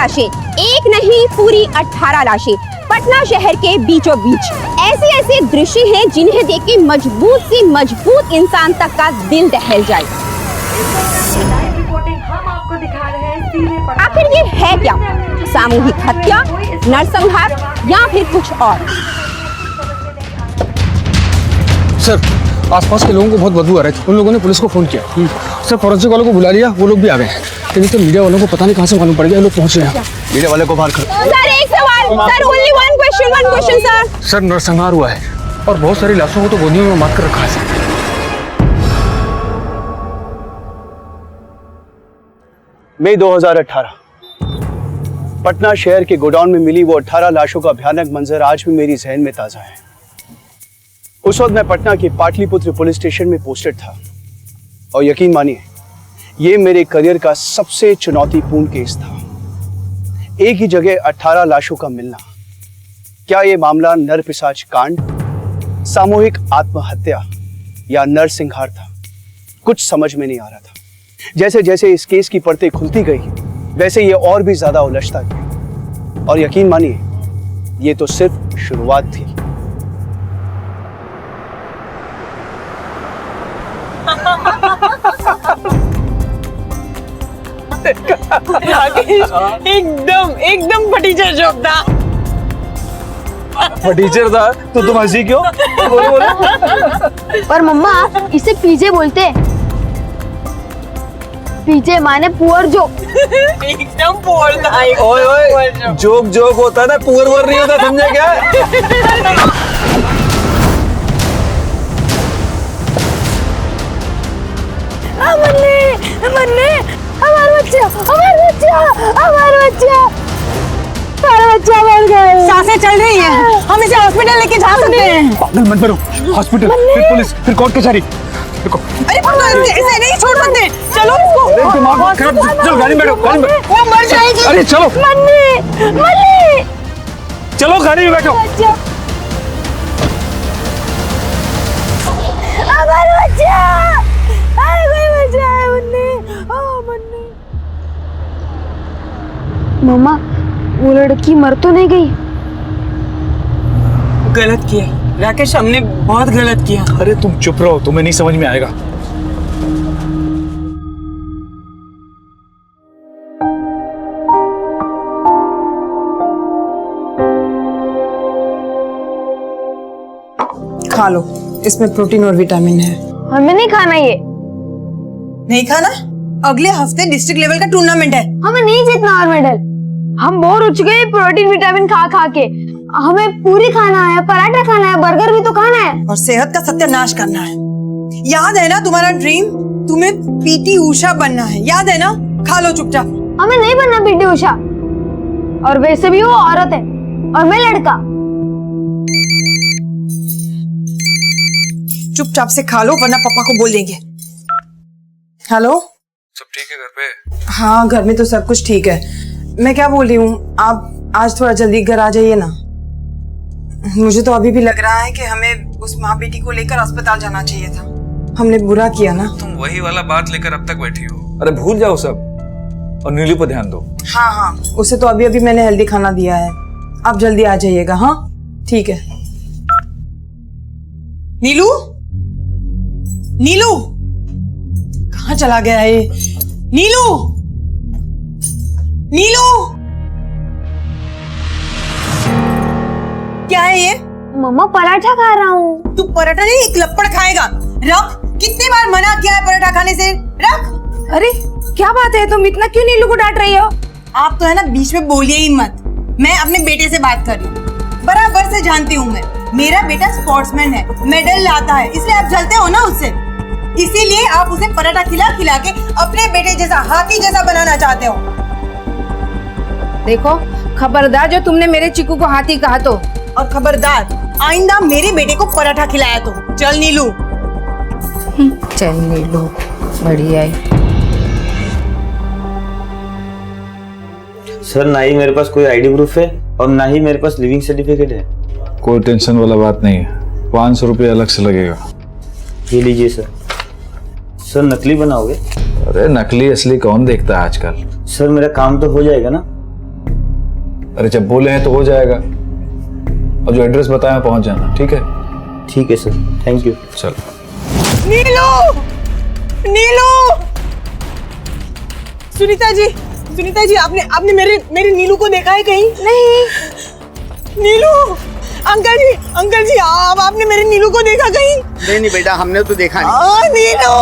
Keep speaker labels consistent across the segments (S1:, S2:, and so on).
S1: लाशें, एक नहीं पूरी 18 लाशें पटना शहर के बीचों बीच। ऐसे ऐसे दृश्य हैं जिन्हें देख के मजबूत से मजबूत इंसान तक का दिल दहल जाए। आखिर ये है क्या? सामूहिक हत्या, नरसंहार या फिर कुछ और?
S2: सर, आसपास के लोगों को बहुत बदबू आ रही थी। उन लोगों ने पुलिस को फोन किया। सर, फॉरेंसिक वालों को बुला लिया, वो लोग भी आ गए। लेकिन तो मीडिया वालों को पता नहीं कहाँ से मालूम पड़ गया, लोग पहुंच रहे हैं। मीडिया वाले को बाहर कर।
S1: सर एक सवाल, sir only one question sir.
S2: Sir, नरसंहार हुआ है और बहुत सारी लाशों को तो गोदियों में मार कर रखा है।
S3: मई 2018 पटना शहर के गोडाउन में मिली वो 18 लाशों का भयानक मंजर आज भी मेरी जहन में ताजा है। उस वक्त मैं पटना के पाटलिपुत्र पुलिस स्टेशन में पोस्टेड था और यकीन मानिए ये मेरे करियर का सबसे चुनौतीपूर्ण केस था। एक ही जगह 18 लाशों का मिलना। क्या ये मामला नरपिशाच कांड, सामूहिक आत्महत्या या नरसंहार था? कुछ समझ में नहीं आ रहा था। जैसे जैसे इस केस की परतें खुलती गई वैसे ये और भी ज्यादा उलझता गया। और यकीन मानिए ये तो सिर्फ शुरुआत थी।
S4: एकदम फटीचर जोक था।
S2: फटीचर था तो तुम हंसी क्यों?
S5: पर मम्मा इसे पीजे बोलते। पीजे माने पुअर जोक।
S4: एकदम पुअर था।
S2: ओए ओए, जोक जोक होता है ना, पुअर वर नहीं होता, समझे क्या?
S5: मन्ने हमारा बच्चा मर गया।
S4: सांसें चल रही हैं, हम इसे हॉस्पिटल लेके जा सकते हैं।
S2: पागल मत बनो। हॉस्पिटल, फिर पुलिस, फिर कोर्ट कचहरी। देखो,
S4: अरे इसे नहीं छोड़ सकते। चलो इसको।
S2: दिमाग खराब। चलो गाड़ी में बैठो, गाड़ी में।
S4: वो मर जाएगी।
S2: अरे चलो,
S5: मन्ने
S2: चलो गाड़ी में बैठो।
S5: हमारा बच्चा, कोई बच रहा है मन्ने। मम्मा वो लड़की मर तो नहीं गई?
S4: गलत किया राकेश, हमने बहुत गलत किया।
S2: अरे तुम चुप रहो, तुम्हें नहीं समझ में आएगा।
S4: खा लो, इसमें प्रोटीन और विटामिन है।
S5: हमें नहीं खाना ये।
S4: नहीं खाना? अगले हफ्ते डिस्ट्रिक्ट लेवल का टूर्नामेंट है।
S5: हमें नहीं जीतना और मेडल। हम बोर हो चुके हैं प्रोटीन विटामिन खा खा के। हमें पूरी खाना है, पराठा खाना है, बर्गर भी तो खाना है
S4: और सेहत का सत्यानाश करना है। याद है ना तुम्हारा ड्रीम? तुम्हें पीटी उषा बनना है, याद है ना? खा लो चुपचाप।
S5: हमें नहीं बनना पीटी उषा, और वैसे भी वो औरत है और मैं लड़का।
S4: चुपचाप से खा लो वरना पापा को बोल देंगे। हेलो,
S2: सब ठीक है घर पे?
S4: हाँ घर में तो सब कुछ ठीक है। मैं क्या बोल रही हूँ, आप आज थोड़ा जल्दी घर आ जाइए ना। मुझे तो अभी भी लग रहा है कि हमें उस माँ बेटी को लेकर अस्पताल जाना चाहिए था। हमने बुरा किया ना।
S6: तुम वही वाला बात लेकर अब तक बैठी हो। अरे भूल जाओ सब और नीलू पर ध्यान दो।
S4: हाँ, उसे तो अभी मैंने हेल्दी खाना दिया है। आप जल्दी आ जाइएगा। हाँ ठीक है। नीलू, नीलू कहाँ चला गया है? नीलू, नीलू क्या है ये?
S5: मम्मा पराठा खा रहा हूँ।
S4: तू पराठा नहीं, एक लपड़ खाएगा। रख, कितनी बार मना किया है पराठा खाने से। रख।
S5: अरे क्या बात है, तुम इतना क्यों नीलू को डांट रही हो?
S4: आप तो है ना बीच में बोलिए ही मत। मैं अपने बेटे से बात कर रही हूँ, बराबर से जानती हूँ मैं। मेरा बेटा स्पोर्ट्समैन है, मेडल लाता है, इसलिए आप जलते हो ना उससे। इसीलिए आप उसे पराठा खिला खिला के अपने बेटे जैसा, हाथी जैसा बनाना चाहते हो।
S7: देखो खबरदार, जो तुमने मेरे चिकू को हाथी कहा तो।
S4: और खबरदार आइंदा मेरे बेटे को पराठा खिलाया तो। चल नीलू।
S7: चल नीलू, बढ़िया है।
S8: सर ना ही मेरे पास कोई आईडी प्रूफ है और ना ही मेरे पास लिविंग सर्टिफिकेट है।
S6: कोई टेंशन वाला बात नहीं है, 500 रुपये अलग से लगेगा।
S8: ये लीजिए सर। सर नकली बनाओगे?
S6: अरे नकली असली कौन देखता है आजकल।
S8: सर मेरा काम तो हो जाएगा ना?
S6: अरे जब बोले हैं तो हो जाएगा। और जो एड्रेस बताया पहुंच जाना, ठीक है?
S8: ठीक है सर, थैंक यू।
S6: चल।
S4: नीलू, नीलू, सुनीता जी, आपने मेरे नीलू को देखा है कहीं? नहीं। नीलू, अंकल जी, आपने मेरे नीलू को देखा कहीं?
S2: नहीं बेटा, हमने तो देखा नहीं।
S4: नीलू,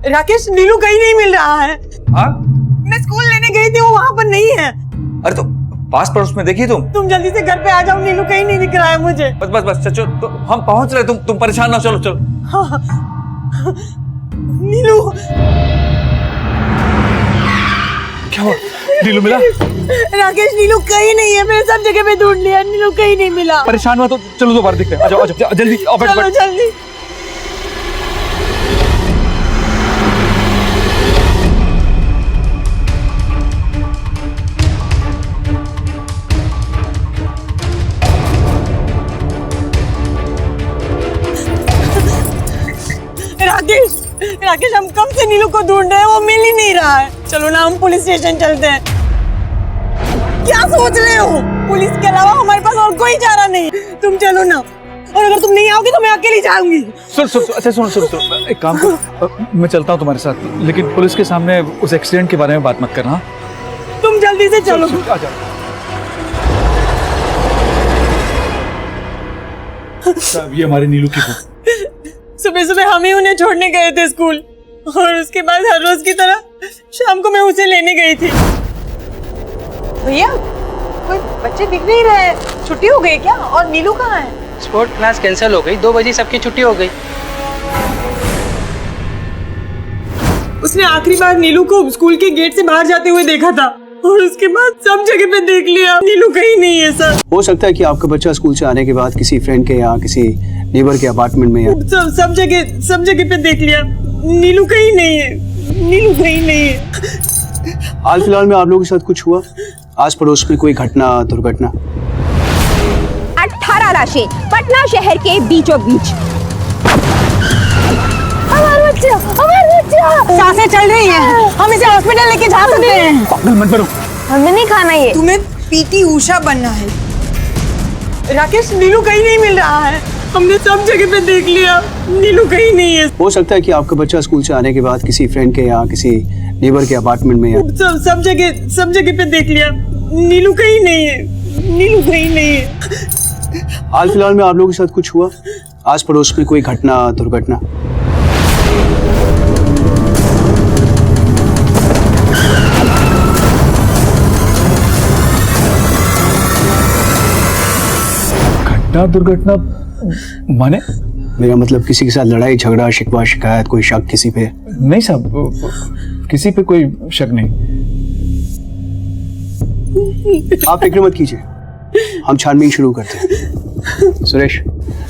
S4: राकेश, नीलू कहीं नहीं मिल रहा है।
S6: हाँ?
S4: मैं स्कूल लेने गई थी, वो वहाँ पर नहीं है।
S6: अरे तो पास पड़ोस में देखी तुम?
S4: जल्दी से घर पे आ जाओ, नीलू कहीं नहीं दिख रहा है मुझे।
S6: बस चलो, तो हम पहुंच रहे, तुम परेशान ना, चलो।
S4: हाँ। नीलू,
S6: क्या हुआ? नीलू मिला?
S4: राकेश, नीलू कहीं नहीं है। मैंने सब जगह पे ढूंढ लिया, नीलू कहीं नहीं मिला।
S6: परेशान हुआ तो चलो दोबारा देखते हैं। आ जाओ जल्दी,
S4: चलो जल्दी। राकेश, हम कब से नीलू को ढूंढ रहे हैं, वो मिल ही नहीं रहा है। चलो ना, हम पुलिस स्टेशन चलते हैं। क्या सोच रहे हो? पुलिस के अलावा हमारे पास और कोई चारा नहीं। तुम चलो ना, और अगर तुम नहीं आओगे तो मैं अकेली जाऊंगी।
S6: सुन, एक काम कर, मैं चलता हूँ तुम्हारे साथ, लेकिन पुलिस के सामने उस एक्सीडेंट के बारे में बात मत करना।
S4: तुम जल्दी से चलो।
S6: आ जाओ। ये हमारे नीलू की बुक।
S4: सुबह हम ही उन्हें छोड़ने गए थे स्कूल, और उसके बाद हर रोज की तरह शाम को मैं उसे लेने गई थी। भैया, कोई बच्चे दिख नहीं रहे। छुट्टी हो गई क्या? और नीलू कहाँ है?
S9: स्पोर्ट क्लास कैंसिल हो गई, 2 बजे सबकी छुट्टी हो गई।
S4: उसने आखिरी बार नीलू को स्कूल के गेट से बाहर जाते हुए देखा था, और उसके बाद सब जगह पे देख लिया। नीलू कहीं नहीं है सर।
S3: हो सकता है कि आपका बच्चा स्कूल से आने के बाद किसी फ्रेंड के या किसी नेबर के अपार्टमेंट में या
S4: सब जगह पे देख लिया। नीलू कहीं नहीं है, नीलू कहीं नहीं है।
S3: हाल फिलहाल में आप लोगों के साथ कुछ हुआ? आस पड़ोस में कोई घटना, दुर्घटना?
S1: 18 लाशें पटना शहर के बीचों बीच।
S5: हमारा बच्चा
S4: सांसें चल रही हैं। हम इसे हॉस्पिटल लेके जा सकते हैं।
S6: पागल मत बनो।
S5: हमें नहीं खाना ये।
S4: तुम्हें पीटी उषा बनना है। राकेश, नीलू कहीं नहीं मिल रहा है। हमने सब जगह पे देख लिया, नीलू कहीं नहीं है।
S3: हो सकता है कि आपका बच्चा स्कूल से आने के बाद किसी फ्रेंड के या किसी नेबर के अपार्टमेंट में या
S4: सब जगह पे देख लिया। नीलू कहीं नहीं है, नीलू कहीं नहीं है।
S3: हाल फिलहाल में आप लोगों के साथ कुछ हुआ? आस पड़ोस में कोई घटना, दुर्घटना?
S6: घटना, दुर्घटना माने?
S3: मेरा मतलब किसी के साथ लड़ाई झगड़ा, शिकवा, शिकायत, कोई शक किसी पे?
S6: नहीं साहब, किसी पे कोई शक नहीं।
S3: आप फिक्र मत कीजिए, हम छानबीन शुरू करते हैं। सुरेश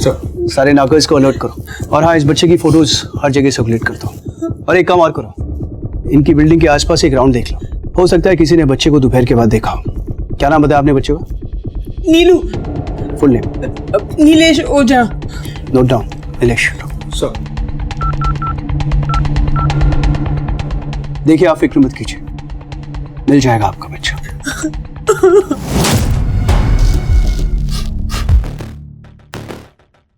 S3: सर, सारे नाकर्स को अलर्ट करो, और हाँ, इस बच्चे की फोटोज हर जगह सर्कुलेट कर दो। और एक काम और करो, इनकी बिल्डिंग के आसपास एक राउंड देख लो। हो सकता है किसी ने बच्चे को दोपहर के बाद देखा हो। क्या नाम बताया आपने बच्चे का?
S4: Neelu.
S3: Full name?
S4: Nilesh Ojha.
S3: Note down. Nilesh
S6: sir.
S3: देखिए, आप फिक्र मत कीजिए, मिल जाएगा आपका बच्चा।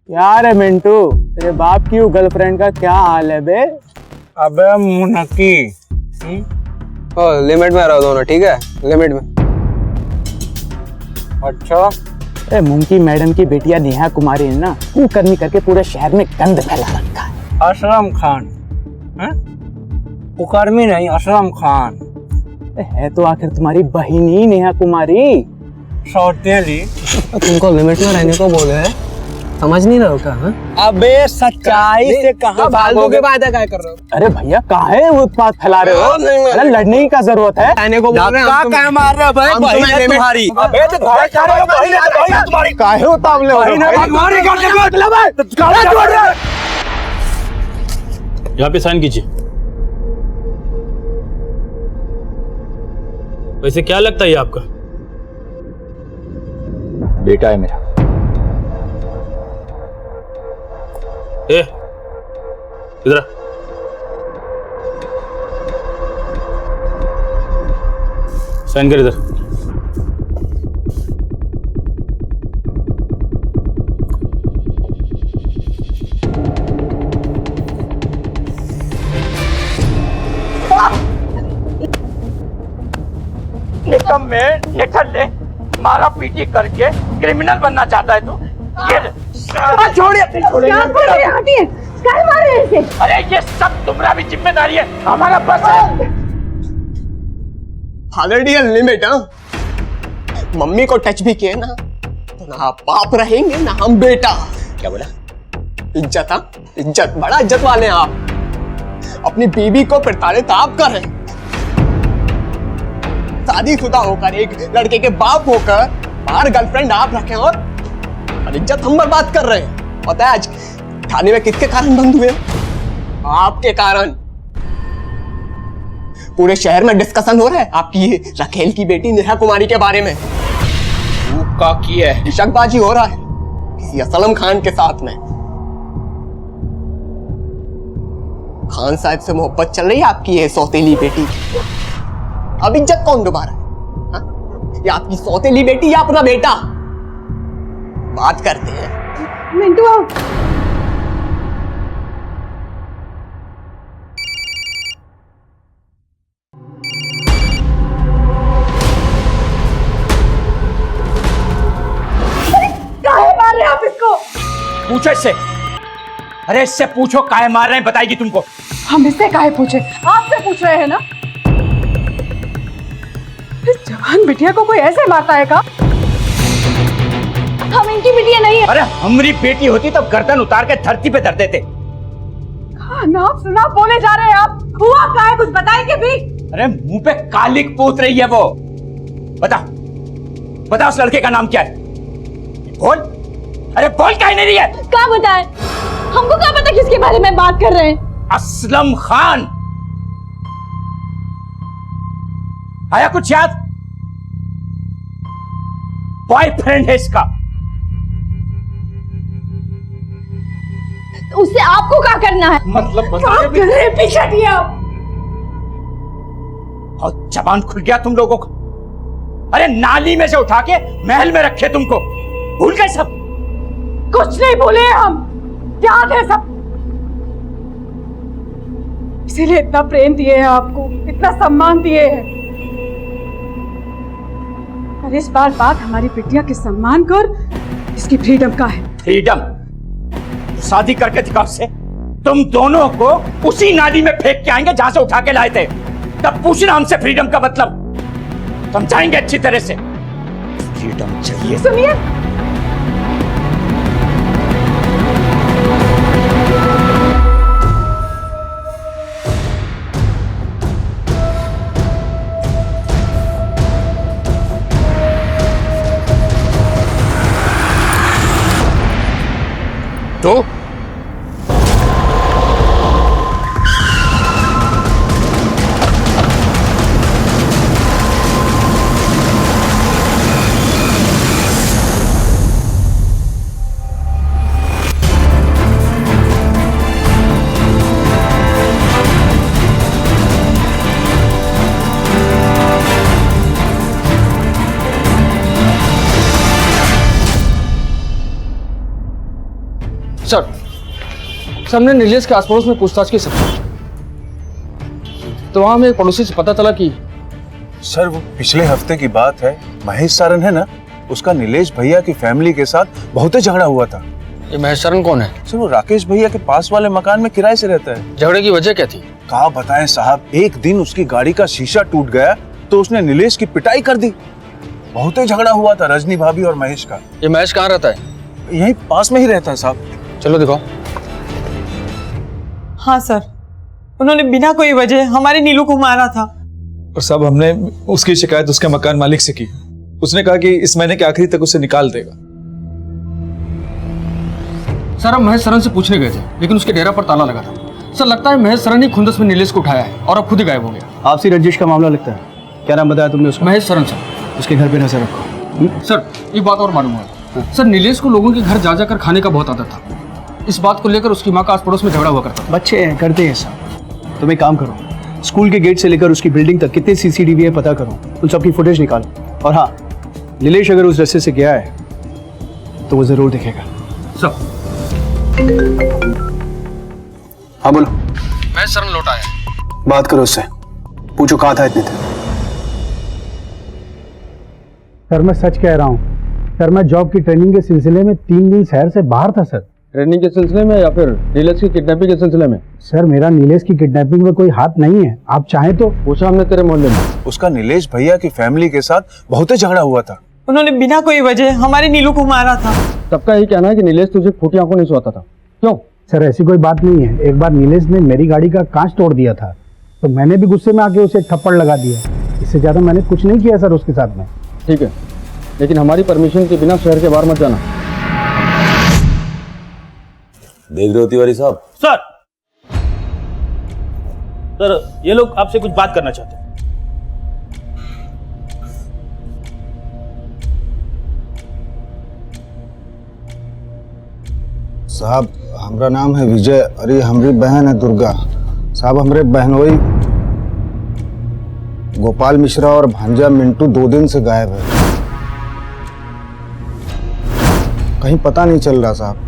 S10: यार मिंटू, तेरे बाप की गर्लफ्रेंड का क्या हाल है बे?
S2: अबे मुनक्की, लिमिट में रहो दोनों, ठीक है? लिमिट में।
S10: अच्छा, मुंकी मैडम की बेटिया नेहा कुमारी ने ना कुकर्मी करके पूरे शहर में गंद फैला रखा है।
S2: असलम खान? कुकर्मी नहीं, असलम खान
S10: है तो आखिर तुम्हारी बहिनी नेहा कुमारी।
S2: सौतेली। तुमको लिमिट में रहने को बोले हैं, समझ नहीं रहे हो क्या?
S10: अबे सच्चाई से कहाँ भागोगे?
S2: वादा क्या कर रहे हो?
S10: अरे भैया, काहे उत्पात फैला रहे हो? अरे लड़ने की क्या जरूरत है?
S2: कहने को बोल रहे हैं,
S10: क्या मार रहे हो भाई? बहिन है तुम्हारी। अबे तो तुम्हारी काहे उतावले हो?
S11: यहाँ पे साइन कीजिए। वैसे क्या लगता है ये आपका?
S6: बेटा है मेरा।
S11: ए, इधर आ। साइन कर इधर।
S10: निकम्मे, निकल ले, मारा पीटी करके क्रिमिनल बनना चाहता है तू? ये छोड़िए,
S5: हटिए, क्या मार रहे हैं इसे?
S10: अरे ये सब तुम्हारा भी जिम्मेदारी है, हमारा बस है।
S12: Already limit. हाँ, मम्मी को टच भी किए ना तो ना आप बाप रहेंगे ना हम बेटा। क्या बोला? इज्जत। हाँ, इज्जत, बड़ा इज्जत वाले हैं आप। अपनी बीवी को प्रताड़ित आप कर रहे हैं। शादीशुदा होकर, एक लड़के के बाप होकर बाहर गर्लफ्रेंड आप रखे और इज्जत हम बर्बाद कर रहे हैं। पता है आज थाने में किसके कारण बंद हुए? आपके कारण। पूरे शहर में डिस्कशन हो रहा है आपकी रखेल की बेटी नेहा कुमारी के बारे में। का की है, शकबाजी हो रहा है किसी असलम खान के साथ में। खान साहब से मोहब्बत चल रही है आपकी ये सौतेली बेटी। अब इज्जत कौन दोबारा है? या आपकी सौतेली बेटी या अपना बेटा? बात करते हैं।
S5: मिंटू आओ। काहे मार रहे हैं आप इसको?
S10: पूछो इससे। अरे इससे पूछो काहे मार रहे हैं, बताएगी तुमको।
S4: हम इससे काहे पूछे? आपसे पूछ रहे हैं ना। इस जवान बिटिया को कोई ऐसे मारता है का?
S5: हम इनकी बिटिया नहीं है।
S10: अरे हमारी बेटी होती तब गर्दन उतार के धरती पे धर देते।
S4: नाप सुना बोले जा रहे हैं आप। हुआ क्या है, कुछ बताएंगे भी?
S10: अरे मुंह पे कालिक पोत रही है वो। बता बता उस लड़के का नाम क्या है? बोल। अरे बोल काहे नहीं रही है?
S5: क्या बताएं? हमको क्या पता किसके बारे में बात कर रहे हैं?
S10: असलम खान। आया कुछ याद? बॉयफ्रेंड है इसका।
S5: उससे आपको क्या करना है?
S10: मतलब
S4: पीछे हटिए आप।
S10: और जबान खुल गया तुम लोगों को। अरे नाली में से उठा के महल में रखे तुमको, भूल गए सब?
S4: कुछ नहीं भूले हम, याद है सब। इसीलिए इतना प्रेम दिए हैं आपको, इतना सम्मान दिए हैं। और इस बार बात हमारी बिटिया के सम्मान को और इसकी फ्रीडम का है।
S10: फ्रीडम? शादी करके दिखाओ उससे। तुम दोनों को उसी नाली में फेंक के आएंगे जहां से उठा के लाए थे। तब पूछना हमसे फ्रीडम का मतलब। समझाएंगे अच्छी तरह से। फ्रीडम चाहिए।
S4: सुनिए,
S10: तो
S2: सर हमने नीलेश के आस पड़ोस में पूछताछ की सर, तो वहां हमें एक पड़ोसी से पता चला कि
S13: सर वो पिछले हफ्ते की बात है। महेश सारन है ना, उसका नीलेश भैया की फैमिली के साथ बहुत झगड़ा हुआ था।
S2: ये महेश सारन कौन है?
S13: सर वो राकेश भैया के पास वाले मकान में किराए से रहता है।
S2: झगड़े की वजह क्या थी?
S13: कहा बताएं साहब, एक दिन उसकी गाड़ी का शीशा टूट गया तो उसने नीलेश की पिटाई कर दी। बहुत ही झगड़ा हुआ था रजनी भाभी और महेश का।
S2: ये महेश कहाँ रहता है?
S13: यहीं पास में ही रहता है साहब।
S2: चलो दिखाओ।
S4: हाँ सर, उन्होंने बिना कोई वजह हमारे नीलू को मारा था।
S6: और साहब हमने उसकी शिकायत उसके मकान मालिक से की। उसने कहा कि इस महीने के आखिरी तक उसे निकाल देगा।
S2: सर हम महेश सरन से पूछने गए थे, लेकिन उसके डेरा पर ताला लगा था। सर लगता है महेश सरन ही खुंदस में नीलेश को उठाया है और अब खुद ही गायब हो गया।
S3: आपसी रंजिश का मामला लगता है। क्या नाम बताया तुमने उसका?
S2: महेश सरन सर।
S3: उसके घर पे नजर रखो।
S2: सर एक बात और मालूम हुआ सर, नीलेश को लोगों के घर जा जाकर खाने का बहुत आदत था। इस बात को लेकर उसकी माँ का आस पड़ोस में झगड़ा हुआ करता।
S3: बच्चे हैं, करते हैं सब। तुम एक काम करो, स्कूल के गेट से लेकर उसकी बिल्डिंग तक कितने सीसीटीवी है पता करो, उन सबकी फुटेज निकालो। और हाँ, नीलेश अगर उस रास्ते से गया है तो वो जरूर दिखेगा।
S2: सब
S3: हाँ बोलो।
S2: मैं सर लौट आया।
S3: बात करो उससे, पूछो कहाँ था इतने दिन।
S14: सर मैं सच कह रहा हूँ सर, मैं जॉब की ट्रेनिंग के सिलसिले में 3 दिन शहर से बाहर था सर।
S2: ट्रेनिंग के सिलसिले में या फिर नीलेश की किडनैपिंग के सिलसिले में?
S14: सर मेरा नीलेश की किडनैपिंग में कोई हाथ नहीं है, आप चाहें तो।
S2: पूछा हमने तेरे मोहल्ले में।
S13: उसका नीलेश भैया की फैमिली के साथ बहुत ही झगड़ा हुआ था।
S4: उन्होंने बिना कोई वजह हमारे नीलू को मारा था।
S2: सबका यही कहना है कि नीलेश तुझे फूटी आंखों नहीं सोता था, क्यों?
S14: सर ऐसी कोई बात नहीं है। एक बार नीलेश ने मेरी गाड़ी का कांच तोड़ दिया था, तो मैंने भी गुस्से में आके उसे एक थप्पड़ लगा दिया। इससे ज्यादा मैंने कुछ नहीं किया सर उसके साथ में।
S2: ठीक है, लेकिन हमारी परमिशन के बिना शहर के बाहर मत जाना।
S8: देख रहे हो तिवारी साहब?
S11: सर सर ये लोग आपसे कुछ बात करना चाहते हैं।
S15: साहब हमारा नाम है विजय और ये हमारी बहन है दुर्गा। साहब हमारे बहनोई गोपाल मिश्रा और भांजा मिंटू 2 दिन से गायब है, कहीं पता नहीं चल रहा साहब।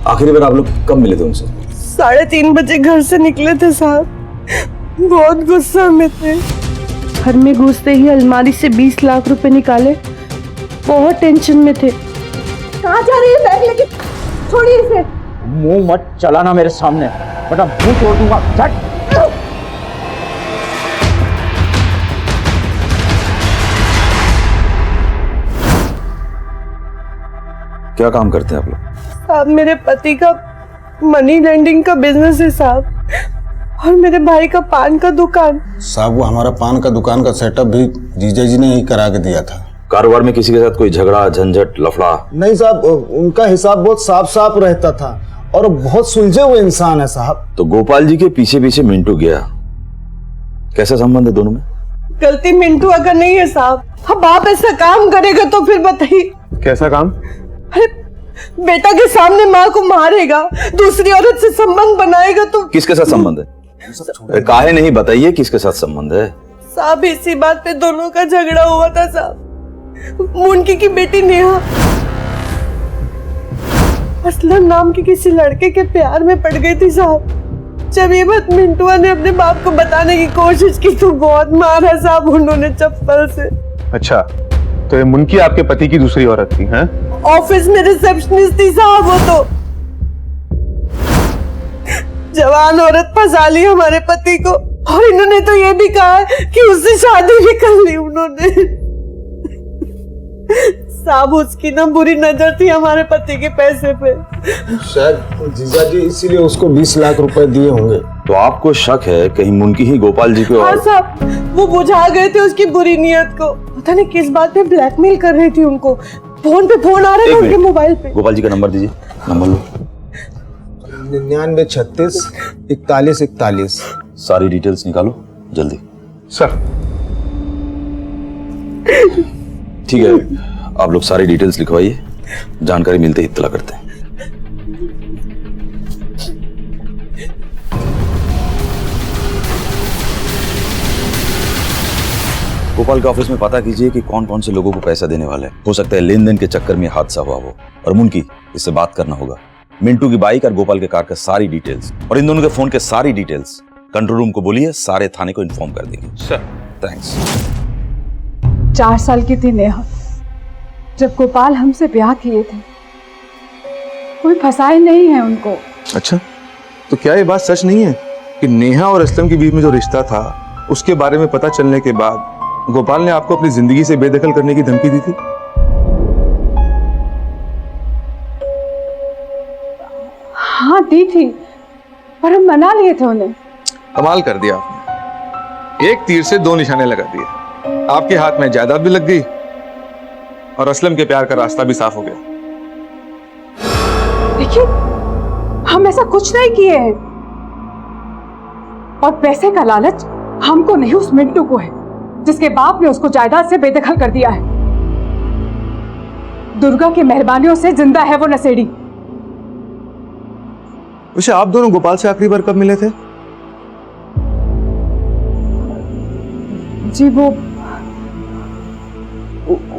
S8: आखिरी बार आप लोग कब मिले थे उनसे?
S4: 3:30 बजे घर से निकले थे साहब, बहुत गुस्सा में थे। घर में घुसते ही अलमारी से 20 लाख रुपए निकाले, बहुत टेंशन में थे।
S1: कहाँ जा रही है बैग लेके? छोड़िए इसे।
S10: मुंह मत चलाना मेरे सामने, वरना मुंह तोड़ दूंगा। झट।
S8: क्या काम करते हैं आप लोग?
S4: साहब मेरे पति का मनी लेंडिंग का बिजनेस है साहब, और मेरे भाई का पान का दुकान।
S15: साहब वो हमारा पान का दुकान का सेटअप भी जीजा जी ने ही करा के दिया था।
S8: कारोबार में किसी के साथ कोई झगड़ा झंझट लफड़ा?
S15: नहीं साहब, उनका हिसाब बहुत साफ साफ रहता था और बहुत सुलझे हुए इंसान है साहब।
S8: तो गोपाल जी के पीछे पीछे मिंटू गया, कैसा संबंध है दोनों में?
S4: गलती मिंटू अगर नहीं है साहब, अब आप ऐसा काम करेगा तो फिर बताइए।
S13: कैसा काम?
S4: अरे बेटा के सामने माँ को मारेगा, दूसरी औरत से संबंध बनाएगा तो।
S8: किसके साथ संबंध है? काहे नहीं बताइए किसके साथ संबंध है?
S4: साहब इसी बात पे दोनों का झगड़ा हुआ था साहब। मुनकी की बेटी नेहा असलम नाम के किसी लड़के के प्यार में पड़ गई थी साहब। जब ये बात मिंटुआ ने अपने बाप को बताने की कोशिश की तो बहुत मारा साहब उन्होंने चप्पल से।
S13: अच्छा, तो ये मुनकी आपके पति की दूसरी औरत थी? हैं?
S4: ऑफिस में रिसेप्शनिस्ट थी साहब वो तो। जवान औरत फंसा ली हमारे पति को, और इन्होंने तो ये भी कहा कि उससे शादी भी कर ली उन्होंने। साहब उसकी ना बुरी नजर थी हमारे पति के पैसे पे।
S15: शायद जीजा जी इसीलिए उसको 20 लाख रुपए दिए होंगे।
S8: तो आपको शक है कहीं मुनकी ही गोपाल जी को?
S4: हाँ साहब, वो बुझा गए थे उसकी बुरी नियत को। पता नहीं किस बात पे ब्लैकमेल कर रही थी उनको। फोन पे फोन आ रहा था उनके मोबाइल पे।
S8: गोपाल जी का नंबर दीजिए। नंबर लो।
S15: 99 36 41 41।
S8: सारी डिटेल्स निकालो जल्दी।
S13: सर
S8: ठीक है, आप लोग सारी डिटेल्स लिखवाइए, जानकारी मिलते ही इत्तला करते हैं। गोपाल के ऑफिस में पता कीजिए कि कौन कौन से लोगों को पैसा देने वाले हैं। हो सकता है लेन देन के चक्कर में हादसा हुआ हो। और मुनकी, इससे बात करना होगा। मिंटू की बाइक और गोपाल के कार का सारी डिटेल्स और इन दोनों के फोन के सारी डिटेल्स कंट्रोल रूम को बोलिए, सारे थाने को इन्फॉर्म कर देंगे।
S13: Sir
S8: thanks.
S5: 4 साल की थी नेहा जब गोपाल हमसे ब्याह किए थे। कोई फसाए नहीं है उनको।
S13: अच्छा, तो क्या ये बात सच नहीं है कि नेहा और असलम के बीच में जो रिश्ता था उसके बारे में पता चलने के बाद गोपाल ने आपको अपनी जिंदगी से बेदखल करने की धमकी दी थी?
S5: हाँ दी थी, पर हम मना लिए थे उन्हें।
S13: कमाल कर दिया आपने, एक तीर से 2 निशाने लगा दिए। आपके हाथ में जायदाद भी लग गई और असलम के प्यार का रास्ता भी साफ हो गया।
S5: देखिए, हम ऐसा कुछ नहीं किए हैं, और पैसे का लालच हमको नहीं उस मिंटू को है जिसके बाप ने उसको जायदाद से बेदखल कर दिया है। दुर्गा की मेहरबानियों से जिंदा है वो नशेड़ी।
S13: वैसे आप दोनों गोपाल से आखिरी बार कब मिले थे?
S5: जी वो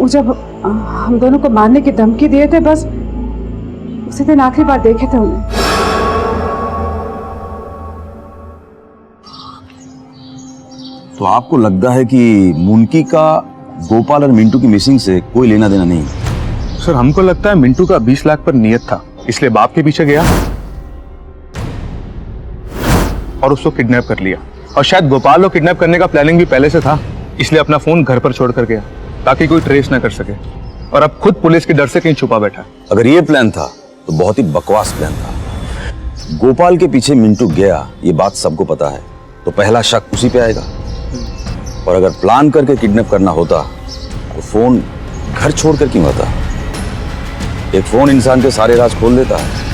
S5: जब हम दोनों को मारने की धमकी दिए थे, बस उसी दिन आखिरी बार देखे थे उन्हें।
S8: तो आपको लगता है कि मुनकी का गोपाल और मिंटू की मिसिंग से कोई लेना देना नहीं?
S13: सर हमको लगता है मिंटू का 20 लाख पर नियत था, इसलिए बाप के पीछे गया और उसको किडनैप कर लिया। और शायद गोपाल को किडनैप करने का प्लानिंग भी पहले से था, इसलिए अपना फोन घर पर छोड़ कर गया ताकि कोई ट्रेस ना कर सके, और अब खुद पुलिस के डर से कहीं छुपा बैठा।
S8: अगर ये प्लान था तो बहुत ही बकवास प्लान था। गोपाल के पीछे मिंटू गया, ये बात सबको पता है, तो पहला शक उसी पे आएगा। और अगर प्लान करके किडनैप करना होता तो फोन घर छोड़कर क्यों आता? एक फोन इंसान के सारे राज खोल देता है।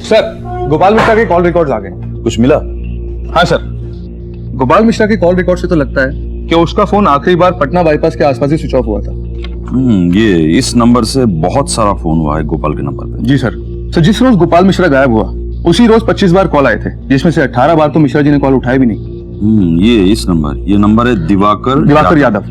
S13: सर गोपाल मिश्रा के कॉल रिकॉर्ड्स आ गए।
S8: कुछ मिला?
S13: हाँ सर, गोपाल मिश्रा के कॉल रिकॉर्ड से तो लगता है कि उसका फोन आखिरी बार पटना बाईपास के आसपास ही स्विच ऑफ हुआ था।
S8: ये इस नंबर से बहुत सारा फोन हुआ है गोपाल के नंबर पे।
S13: जी सर। तो जिस रोज गोपाल मिश्रा गायब हुआ उसी रोज 25 बार कॉल आए थे, जिसमें से 18 बार तो मिश्रा जी ने कॉल उठाया भी नहीं।
S8: ये नंबर है दिवाकर
S13: यादव।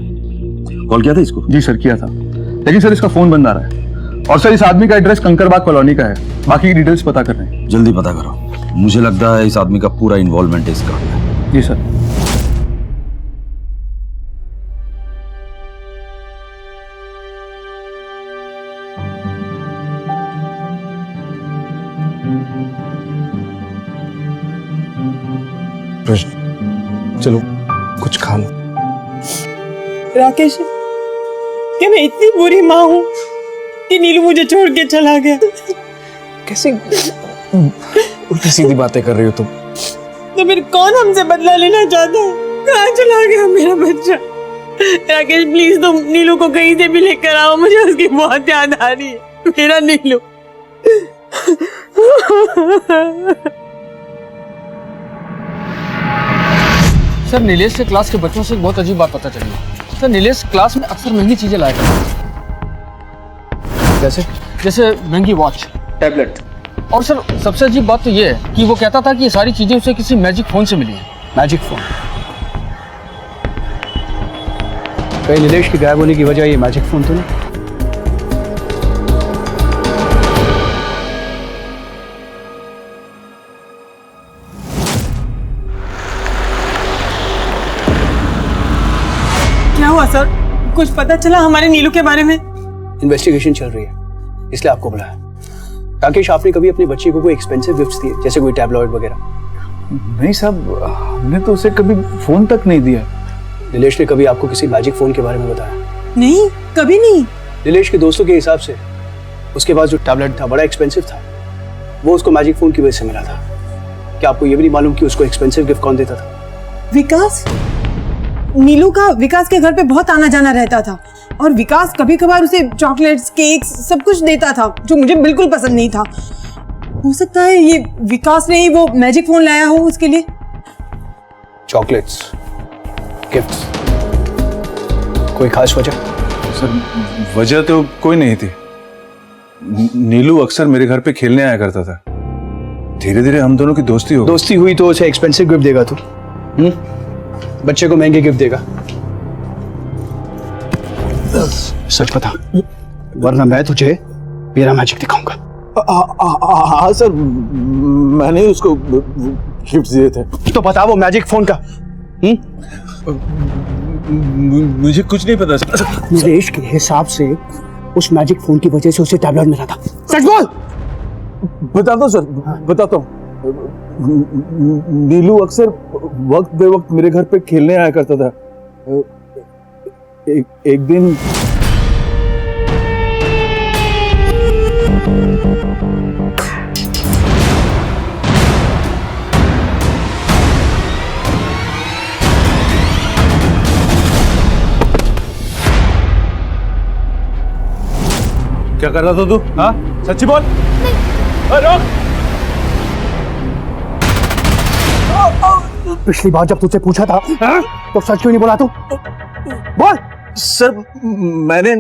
S8: कॉल किया था इसको?
S13: जी सर किया था, लेकिन सर इसका फोन बंद आ रहा है। और सर इस आदमी का एड्रेस कंकरबाग कॉलोनी का है, बाकी की डिटेल्स पता कर रहे हैं।
S8: जल्दी पता करो, मुझे लगता है इस आदमी का पूरा इन्वॉल्वमेंट है इसका।
S13: जी सर। चलो कुछ खा लो।
S4: राकेश, क्या मैं इतनी बुरी माँ हूँ कि नीलू मुझे छोड़ के चला गया?
S2: कैसे उल्टी सीधी बातें कर रही हो तुम?
S4: तो फिर कौन हमसे बदला लेना चाहता है? कहाँ चला गया मेरा बच्चा? राकेश प्लीज तुम नीलू को कहीं से भी लेकर आओ, मुझे उसकी बहुत याद आ रही है। मेरा नीलू।
S2: सर नीलेश के क्लास के बच्चों से एक बहुत अजीब बात पता चली है। सर नीलेश क्लास में अक्सर महंगी चीजें लाया करता है, जैसे महंगी वॉच, टैबलेट। और सर सबसे अजीब बात तो ये है कि वो कहता था कि ये सारी चीजें उसे किसी मैजिक फोन से मिली है।
S3: Magic phone? कहीं नीलेश के गायब होने की वजह ये मैजिक फोन तो नहीं?
S4: क्या हुआ सर? कुछ पता चला हमारे नीलू के बारे में?
S3: इन्वेस्टिगेशन चल रही है, इसलिए आपको बुलाया। राकेश, आपने कभी अपने बच्चे को कोई एक्सपेंसिव गिफ्ट्स दिए, जैसे कोई टैबलेट वगैरह?
S6: नहीं साहब, हमने तो उसे कभी फोन तक नहीं दिया।
S3: नीलेश ने कभी आपको किसी मैजिक फोन के बारे में बताया?
S4: नहीं, कभी नहीं।
S3: नीलेश के दोस्तों के हिसाब से उसके पास जो टैबलेट था बड़ा एक्सपेंसिव था, वो उसको मैजिक फोन की वजह से मिला था। क्या आपको ये भी नहीं मालूम कि उसको एक्सपेंसिव गिफ्ट कौन देता था?
S4: विकास। नीलू का विकास के घर पे बहुत आना जाना रहता था, और विकास कभी कभार उसे चॉकलेट्स, केक्स सब कुछ देता था, जो मुझे बिल्कुल पसंद नहीं था। हो सकता है ये विकास ने ही वो मैजिक फोन लाया हो उसके लिए।
S3: चॉकलेट्स, गिफ्ट्स, कोई खास वजह?
S13: सर वजह तो कोई नहीं थी। नीलू अक्सर मेरे घर पे खेलने आया करता था, धीरे धीरे हम दोनों की दोस्ती
S3: हुई तो उसे एक्सपेंसिव गिफ्ट देगा तू? बच्चे को महंगे गिफ्ट देगा? सच बता, वरना मैं तुझे मेरा मैजिक दिखाऊंगा।
S15: हाँ सर, मैंने उसको गिफ्ट दिए थे।
S3: तो बता वो मैजिक फोन का।
S13: मुझे कुछ नहीं पता सर।
S3: नीलेश के हिसाब से उस मैजिक फोन की वजह से उसे टैबलेट मिला था। सच बोल।
S15: बताता हूँ सर, बताता हूँ। नीलू अक्सर वक्त बे वक्त मेरे घर पे खेलने आया करता था। एक दिन
S13: क्या कर रहा था तू? हाँ सच्ची बोल।
S10: रुक।
S14: पिछली बार जब तुझसे पूछा था तो सच क्यों नहीं बोला तू? बोल।
S6: सर मैंने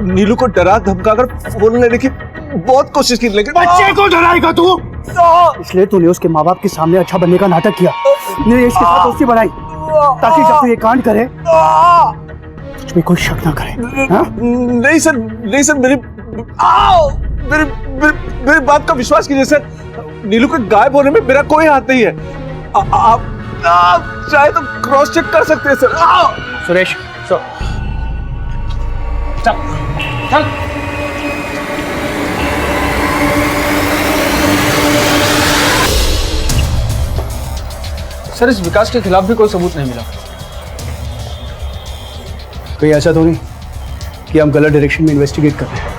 S6: नीलू को डरा धमकाकर फोन लेने की बहुत कोशिश की, लेकिन
S14: बच्चे को डराएगा तू? इसलिए तूने उसके माँ बाप के सामने अच्छा बनने का नाटक किया, नीलेश के साथ दोस्ती बनाई, ताकि जब तू ये कांड करे तुझ पे कोई शक ना करे।
S6: नहीं सर, नहीं सर, मेरी बात का विश्वास कीजिए सर। नीलू के गायब होने में मेरा कोई हाथ नहीं है। आप चाहे तो क्रॉस चेक कर सकते हैं सर।
S3: सुरेश चल चल चल।
S2: सर इस विकास के खिलाफ भी कोई सबूत नहीं मिला।
S3: कहीं ऐसा तो नहीं कि हम गलत डायरेक्शन में इन्वेस्टिगेट कर रहे हैं?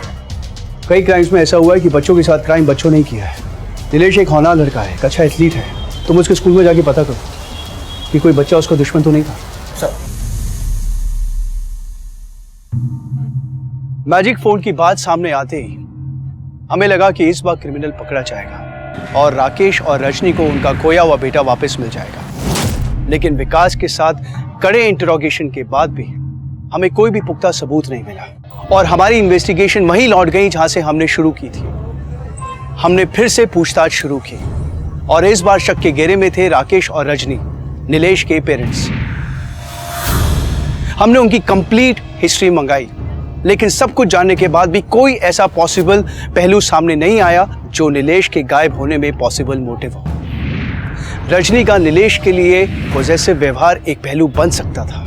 S3: कई क्राइम्स में ऐसा हुआ है कि बच्चों के साथ क्राइम बच्चों ने किया है। नीलेश एक होनहार लड़का है, एक अच्छा एथलीट है। तुम उसके स्कूल में जाके पता करो कि कोई बच्चा उसका दुश्मन तो नहीं था।
S2: सर
S3: मैजिक फोन की बात सामने आते ही हमें लगा कि इस बार क्रिमिनल पकड़ा जाएगा और राकेश और रजनी को उनका खोया हुआ बेटा वापस मिल जाएगा। लेकिन विकास के साथ कड़े इंटरोगेशन के बाद भी हमें कोई भी पुख्ता सबूत नहीं मिला और हमारी इन्वेस्टिगेशन वहीं लौट गई जहां से हमने शुरू की थी। हमने फिर से पूछताछ शुरू की और इस बार शक के घेरे में थे राकेश और रजनी, नीलेश के पेरेंट्स। हमने उनकी कंप्लीट हिस्ट्री मंगाई, लेकिन सब कुछ जानने के बाद भी कोई ऐसा पॉसिबल पहलू सामने नहीं आया जो नीलेश के गायब होने में पॉसिबल मोटिव हो। रजनी का नीलेश के लिए पॉजेसिव व्यवहार एक पहलू बन सकता था,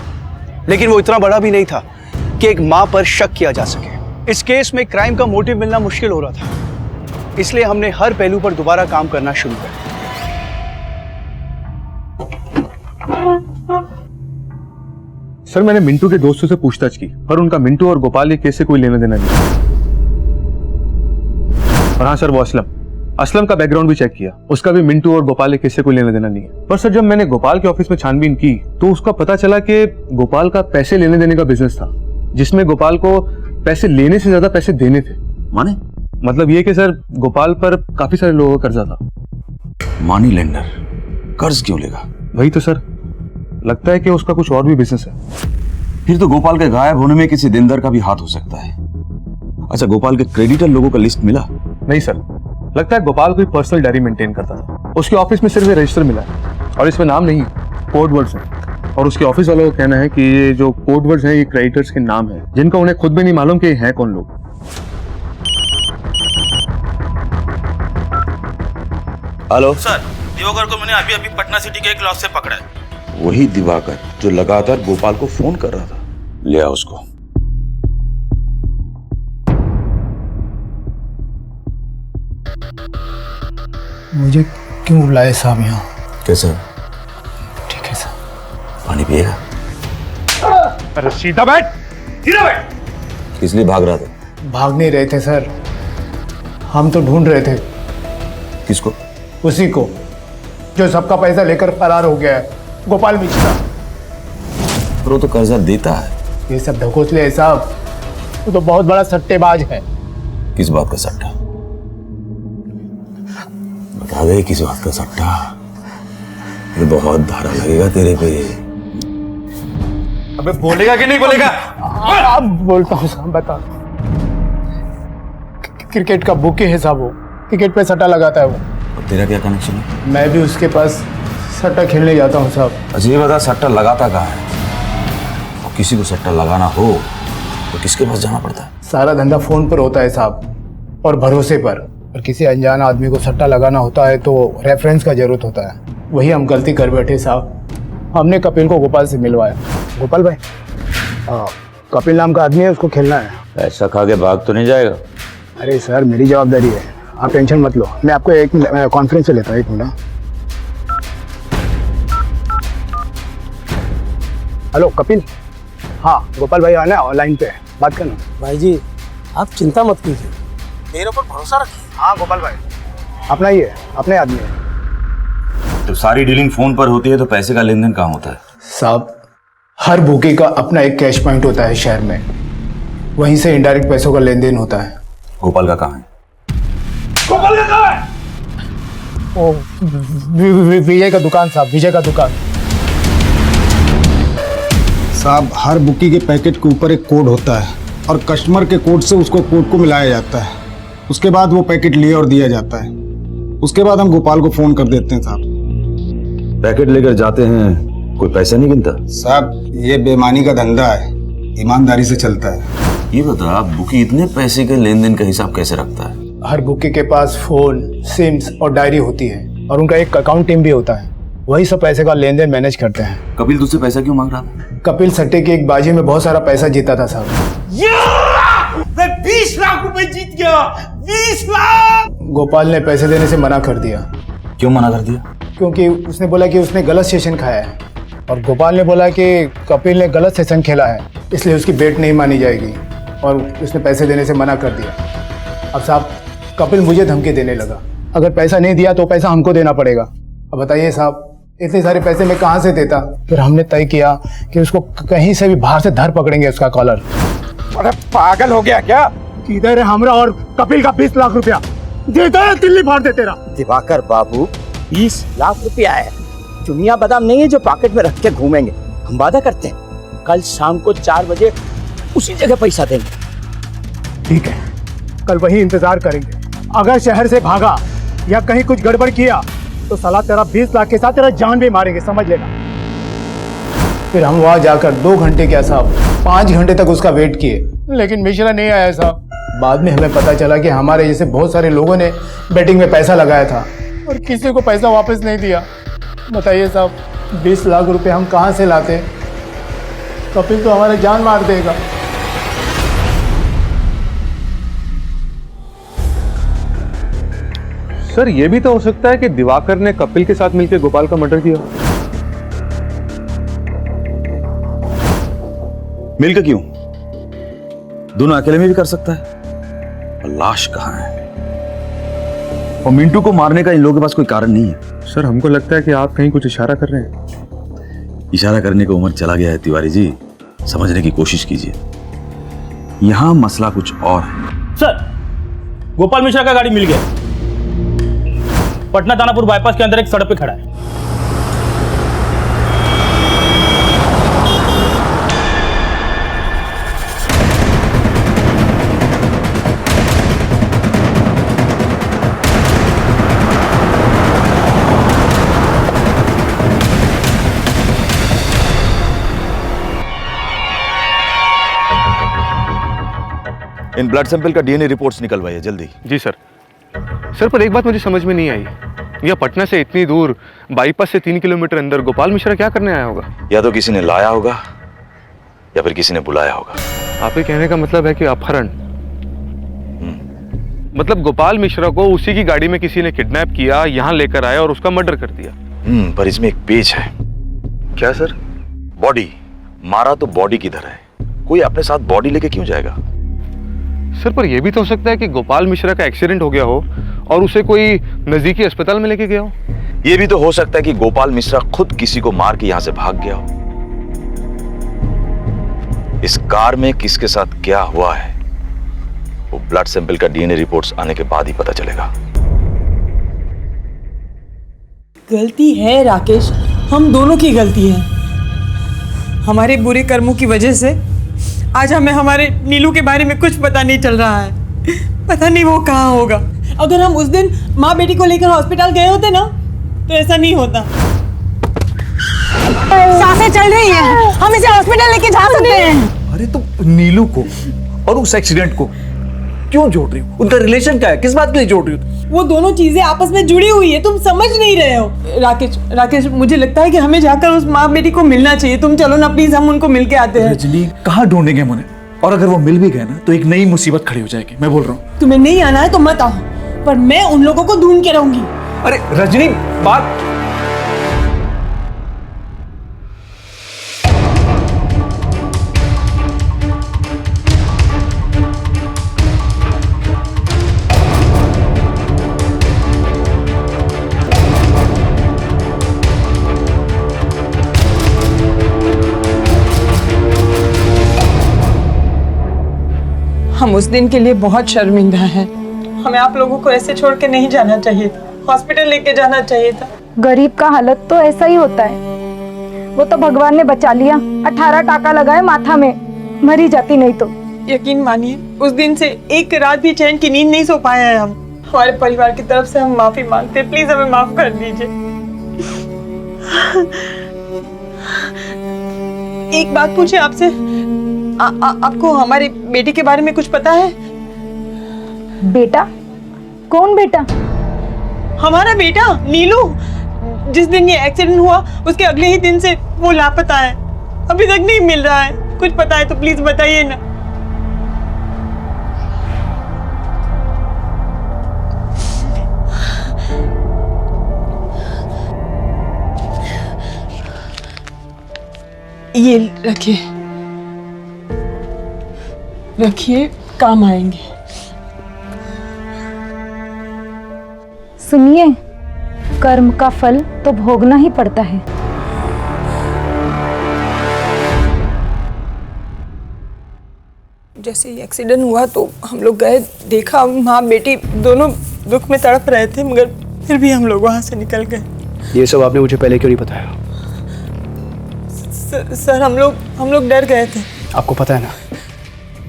S3: लेकिन वो इतना बड़ा भी नहीं था कि एक मां पर शक किया जा सके। इस केस में क्राइम का मोटिव मिलना मुश्किल हो रहा था, इसलिए हमने हर पहलू पर दोबारा काम करना शुरू कर दिया।
S13: सर मैंने मिंटू के दोस्तों से पूछताछ की, पर उनका मिंटू और गोपाल के केस से कोई लेना देना नहीं। और हाँ सर, वो असलम का बैकग्राउंड भी चेक किया, उसका भी मिंटू और गोपाल के केस से कोई लेना देना नहीं है। पर सर जब मैंने गोपाल के ऑफिस में छानबीन की तो उसका पता चला कि गोपाल का पैसे लेने देने का बिजनेस था, जिसमें गोपाल को पैसे लेने से ज्यादा पैसे देने थे।
S8: माने?
S13: मतलब ये कि सर गोपाल पर काफी सारे लोगों का कर्जा था।
S8: मनी लेंडर कर्ज क्यों लेगा?
S13: वही तो सर, लगता है कि उसका कुछ और भी बिजनेस है।
S8: फिर तो गोपाल के गायब होने में किसी देनदार का भी हाथ हो सकता है। अच्छा, गोपाल के क्रेडिटर लोगों का लिस्ट मिला?
S13: नहीं सर, लगता है गोपाल कोई पर्सनल डायरी मेंटेन करता था। उसके ऑफिस में सिर्फ रजिस्टर मिला है और इसमें नाम नहीं, कोड वर्ड्स हैं। और उसके ऑफिस वालों का कहना है कि ये जो कोड वर्ड्स हैं ये क्रेडिटर्स के नाम हैं, जिनका उन्हें खुद भी नहीं मालूम कि हैं कौन लोग।
S8: हेलो
S11: सर, दिवाकर को मैंने अभी अभी पटना सिटी के एक लॉज से पकड़ा है।
S8: वही दिवाकर जो लगातार गोपाल को फोन कर रहा था। ले आओ उसको।
S14: मुझे क्यों बुलाए साहब यहाँ?
S8: कैसा?
S14: ठीक है सर।
S8: पानी पिएगा?
S10: अरे सीधा बैठ, सीधा बैठ।
S8: किस लिए भाग रहा था?
S14: भाग नहीं रहे थे सर, हम तो ढूंढ रहे थे।
S8: किसको?
S14: उसी को जो सबका पैसा लेकर फरार हो गया है, गोपाल मिश्रा।
S8: वो तो कर्जा देता है।
S14: ये सब ढकोसले है साहब, वो तो बहुत बड़ा सट्टेबाज है।
S8: किस बात का सट्टा? बता दे किस बात का सट्टा। ये बहुत धारा लगेगा तेरे पे।
S6: अबे बोलेगा कि नहीं बोलेगा?
S14: अब बोलता हूँ साहब, बता। क्रिकेट का बुके है साहब, वो क्रिकेट पे सट्टा लगाता है वो।
S8: और तेरा क्या कनेक्शन है?
S14: मैं भी उसके पास सट्टा खेलने जाता हूँ साहब।
S8: अच्छा ये बता, सट्टा लगाता कहाँ है? और किसी को सट्टा लगाना हो तो किसके पास जाना पड़ता है?
S14: सारा धंधा फोन पर होता है साहब, और भरोसे पर। और किसी अनजान आदमी को सट्टा लगाना होता है तो रेफरेंस का जरूरत होता है। वही हम गलती कर बैठे साहब। हमने कपिल को गोपाल से मिलवाया। गोपाल भाई, कपिल नाम का आदमी है, उसको खेलना है।
S8: ऐसा खा के भाग तो नहीं जाएगा?
S14: अरे सर, मेरी जवाबदारी है, आप टेंशन मत लो। मैं आपको एक कॉन्फ्रेंस से लेता हूँ, एक मिनट। हेलो कपिल। हाँ गोपाल भाई आना, ऑनलाइन पे बात करना।
S12: भाई जी आप चिंता मत कीजिए, मेरे ऊपर भरोसा रखिए।
S14: हाँ गोपाल भाई, अपना ही है, अपने आदमी है।
S8: तो सारी डीलिंग फोन पर होती है तो पैसे का लेन देन कहाँ होता है?
S14: साहब, हर बुके का अपना एक कैश पॉइंट होता है शहर में, वहीं से इनडायरेक्ट पैसों का लेन देन होता है।
S8: गोपाल का कहाँ है?
S10: गोपाल का कहाँ है?
S14: ओ विजय का दुकान साहब, विजय का दुकान।
S15: साहब हर बुकी के पैकेट के ऊपर एक कोड होता है और कस्टमर के कोड से उसको कोड को मिलाया जाता है। उसके बाद वो पैकेट लिया और दिया जाता है। उसके बाद हम गोपाल को फोन कर देते हैं साहब।
S8: पैकेट लेकर जाते हैं, कोई पैसा नहीं गिनता?
S15: साहब ये बेईमानी का धंधा है, ईमानदारी से चलता है।
S8: ये बता, बुकी इतने पैसे के लेन देन का हिसाब कैसे रखता है?
S14: हर बुकी के पास फोन, सिम्स और डायरी होती है और उनका एक अकाउंट टीम भी होता है। वही सब पैसे का लेन देन मैनेज करते हैं।
S8: कपिल तुझसे पैसा क्यों मांग रहा था?
S14: कपिल सट्टे की एक बाजी में बहुत सारा पैसा जीता था साहब।
S10: मैं 20 लाख रुपए जीत गया। 20 लाख।
S14: गोपाल ने पैसे देने से मना कर दिया।
S8: क्यों मना कर दिया?
S14: क्योंकि उसने बोला कि उसने गलत सेशन खाया है और गोपाल ने बोला कि कपिल ने गलत सेशन खेला है, इसलिए उसकी बेट नहीं मानी जाएगी और उसने पैसे देने से मना कर दिया। अब साहब कपिल मुझे धमकी देने लगा, अगर पैसा नहीं दिया तो पैसा हमको देना पड़ेगा। अब बताइए साहब, इतने सारे पैसे मैं कहाँ से देता? फिर हमने तय किया कि उसको कहीं से भी बाहर से धर पकड़ेंगे उसका कॉलर।
S10: अरे पागल हो गया क्या?
S14: किधर है हमरा और कपिल का 20 लाख रुपया? देता है दिल्ली फाड़ दे तेरा।
S10: दिवाकर बाबू, 20 लाख रुपया है, चुनिया बादाम नहीं है जो पॉकेट में रख के घूमेंगे। हम वादा करते हैं कल शाम को 4 बजे उसी जगह पैसा देंगे।
S14: ठीक है, कल वही इंतजार करेंगे। अगर शहर से भागा या कहीं कुछ गड़बड़ किया तो साला तेरा 20 लाख के साथ तेरा जान भी मारेंगे, समझ लेना। फिर हम वहां जाकर 2 घंटे क्या साहब 5 घंटे तक उसका वेट किए, लेकिन मिश्रा नहीं आया साहब। बाद में हमें पता चला कि हमारे जैसे बहुत सारे लोगों ने बैटिंग में पैसा लगाया था और किसी को पैसा वापस नहीं दिया। बताइए साहब, 20 लाख रुपए हम कहाँ से लाते? कपिल तो हमारे जान मार देगा।
S13: सर ये भी तो हो सकता है कि दिवाकर ने कपिल के साथ मिलकर गोपाल का मर्डर किया।
S8: मिलकर क्यों? दोनों अकेले में भी कर सकता है। और लाश कहाँ है? और मिंटू को मारने का इन लोगों के पास कोई कारण नहीं है।
S13: सर हमको लगता है कि आप कहीं कुछ इशारा कर रहे हैं।
S8: इशारा करने का उम्र चला गया है तिवारी जी, समझने की कोशिश कीजिए। यहां मसला कुछ और है।
S11: सर गोपाल मिश्रा का गाड़ी मिल गया, पटना दानापुर बाईपास के अंदर एक सड़क पे खड़ा है।
S8: इन ब्लड सैंपल का डीएनए रिपोर्ट्स निकलवाइए जल्दी।
S13: जी सर। सर पर एक बात मुझे समझ में नहीं आई, यह पटना से इतनी दूर बाईपास से 3 किलोमीटर अंदर गोपाल मिश्रा क्या करने आया होगा?
S8: या तो किसी ने लाया होगा या फिर किसी ने बुलाया होगा।
S13: आपके कहने का मतलब है कि अपहरण? मतलब गोपाल मिश्रा को उसी की गाड़ी में किसी ने किडनैप किया, यहाँ लेकर आया और उसका मर्डर कर दिया।
S8: पर इसमें एक पेच है।
S13: क्या सर?
S8: बॉडी मारा तो बॉडी किधर है? कोई अपने साथ बॉडी लेके क्यों जाएगा?
S13: सर पर यह भी तो हो सकता है कि गोपाल मिश्रा का एक्सीडेंट हो गया हो और उसे कोई नजदीकी अस्पताल में लेके गया हो।
S8: यह भी तो हो सकता है कि गोपाल मिश्रा खुद किसी को मार के यहां से भाग गया हो। इस कार में किसके साथ क्या हुआ है वो ब्लड सैंपल का डीएनए रिपोर्ट्स आने के बाद ही पता चलेगा।
S4: गलती है राकेश, हम दोनों की गलती है। हमारे बुरे कर्मों की वजह से आज हमें हमारे नीलू के बारे में कुछ पता नहीं चल रहा है। पता नहीं वो कहाँ होगा। अगर हम उस दिन माँ बेटी को लेकर हॉस्पिटल गए होते ना तो ऐसा नहीं होता। सांसें चल रही हैं, हम इसे हॉस्पिटल लेके जा सकते हैं।
S6: अरे तो नीलू को और उस एक्सीडेंट को क्यों जोड़ रही हो? उनका रिलेशन क्या है? किस बात के लिए जोड़ रही हो?
S4: वो दोनों चीजें आपस में जुड़ी हुई है, तुम समझ नहीं रहे हो। राकेश मुझे लगता है कि हमें जाकर उस माँ बेटी को मिलना चाहिए। तुम चलो ना प्लीज, हम उनको मिल के आते हैं।
S6: रजनी कहाँ ढूंढेंगे हम उन्हें? और अगर वो मिल भी गए ना तो एक नई मुसीबत खड़ी हो जाएगी। मैं बोल रहा हूँ
S4: तुम्हें नहीं आना है तो मत आओ, पर मैं उन लोगों को ढूंढ के रहूंगी।
S6: अरे रजनी बात
S4: हम उस दिन के लिए बहुत शर्मिंदा हैं। हमें आप लोगों को ऐसे छोड़ के नहीं जाना चाहिए। हॉस्पिटल लेके जाना चाहिए था।
S5: गरीब का हालत तो ऐसा ही होता है। वो तो भगवान ने बचा लिया, 18 टाका लगाए माथा में, मरी जाती नहीं तो।
S4: यकीन मानिए उस दिन से एक रात भी चैन की नींद नहीं सो पाए हैं हम। हमारे परिवार की तरफ से हम माफी मांगते हैं, प्लीज हमें माफ कर दीजिए। एक बात पूछे आपसे, आपको हमारे बेटे के बारे में कुछ पता है?
S5: बेटा? कौन बेटा?
S4: हमारा बेटा नीलू। जिस दिन ये एक्सीडेंट हुआ उसके अगले ही दिन से वो लापता है, अभी तक नहीं मिल रहा है। कुछ पता है तो प्लीज बताइए ना। ये रखिए, रखिए, काम आएंगे।
S5: सुनिए, कर्म का फल तो भोगना ही पड़ता है।
S4: जैसे ही एक्सीडेंट हुआ तो हम लोग गए, देखा माँ बेटी दोनों दुख में तड़प रहे थे, मगर फिर भी हम लोग वहां से निकल गए।
S3: ये सब आपने मुझे पहले क्यों नहीं बताया?
S4: सर हम लोग डर गए थे।
S3: आपको पता है ना,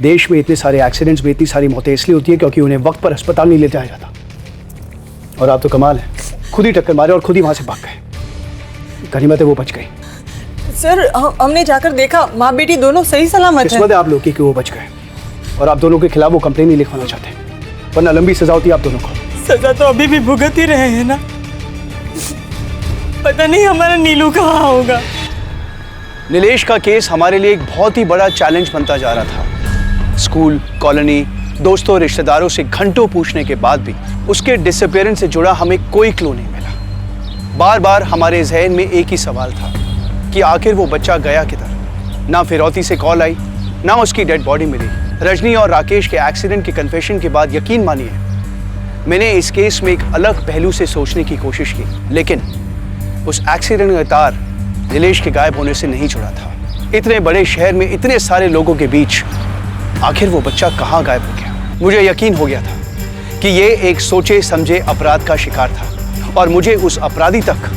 S3: देश में इतने सारे एक्सीडेंट्स में इतनी सारी मौतें इसलिए होती है क्योंकि उन्हें वक्त पर अस्पताल नहीं ले जाया जाता। और आप तो कमाल है, खुद ही टक्कर मारे और खुद ही वहां से भाग गए। गनीमत है वो बच गई।
S4: सर हमने जाकर देखा, माँ बेटी दोनों सही सलामत हैं।
S3: किस्मत है आप लोग की कि वो बच गए। और आप दोनों के खिलाफ वो कंप्लेन नहीं लिखवाना चाहते, वरना लंबी सजा होती है आप दोनों को।
S4: सजा तो अभी भी भुगत ही रहे हैं ना। पता नहीं हमारा नीलू कहाँ होगा।
S3: नीलेश का केस हमारे लिए एक बहुत ही बड़ा चैलेंज बनता जा रहा था। स्कूल, कॉलोनी, दोस्तों, रिश्तेदारों से घंटों पूछने के बाद भी उसके डिसअपीयरेंस से जुड़ा हमें कोई क्लू नहीं मिला। बार बार हमारे जहन में एक ही सवाल था कि आखिर वो बच्चा गया किधर। ना फिरौती से कॉल आई, ना उसकी डेड बॉडी मिली। रजनी और राकेश के एक्सीडेंट के कन्फेशन के बाद यकीन मानिए मैंने इस केस में एक अलग पहलू से सोचने की कोशिश की, लेकिन उस एक्सीडेंट का तार नीलेश के गायब होने से नहीं जुड़ा था। इतने बड़े शहर में इतने सारे लोगों के बीच आखिर वो बच्चा कहाँ गायब हो गया? मुझे यकीन हो गया था कि ये एक सोचे समझे अपराध का शिकार था और मुझे उस अपराधी तक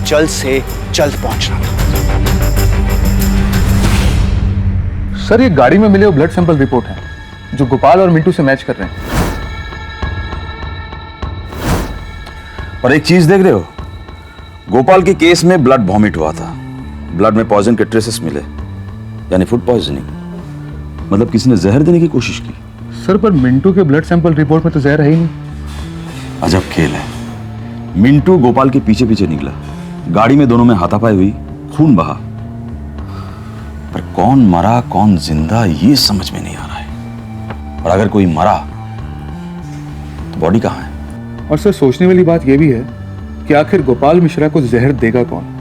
S3: जल्द से जल्द पहुंचना था।
S13: सर, ये गाड़ी में मिले वो ब्लड सैंपल रिपोर्ट है जो गोपाल और मिंटू से मैच कर रहे हैं।
S8: और एक चीज देख रहे हो, गोपाल के केस में ब्लड वॉमिट हुआ था, ब्लड में पॉइजन के ट्रेसेस मिले, यानी फूड पॉइजनिंग। मतलब किसी ने जहर देने की कोशिश की।
S13: सर, पर मिंटू के ब्लड सैंपल रिपोर्ट में तो जहर है ही नहीं।
S8: अजब खेल है। मिंटू गोपाल के पीछे पीछे निकला, गाड़ी में दोनों में हाथापाई हुई, खून बहा, पर कौन मरा कौन जिंदा ये समझ में नहीं आ रहा है। और अगर कोई मरा तो बॉडी कहां है?
S13: और सर, सोचने वाली बात यह भी है कि आखिर गोपाल मिश्रा को जहर देगा कौन?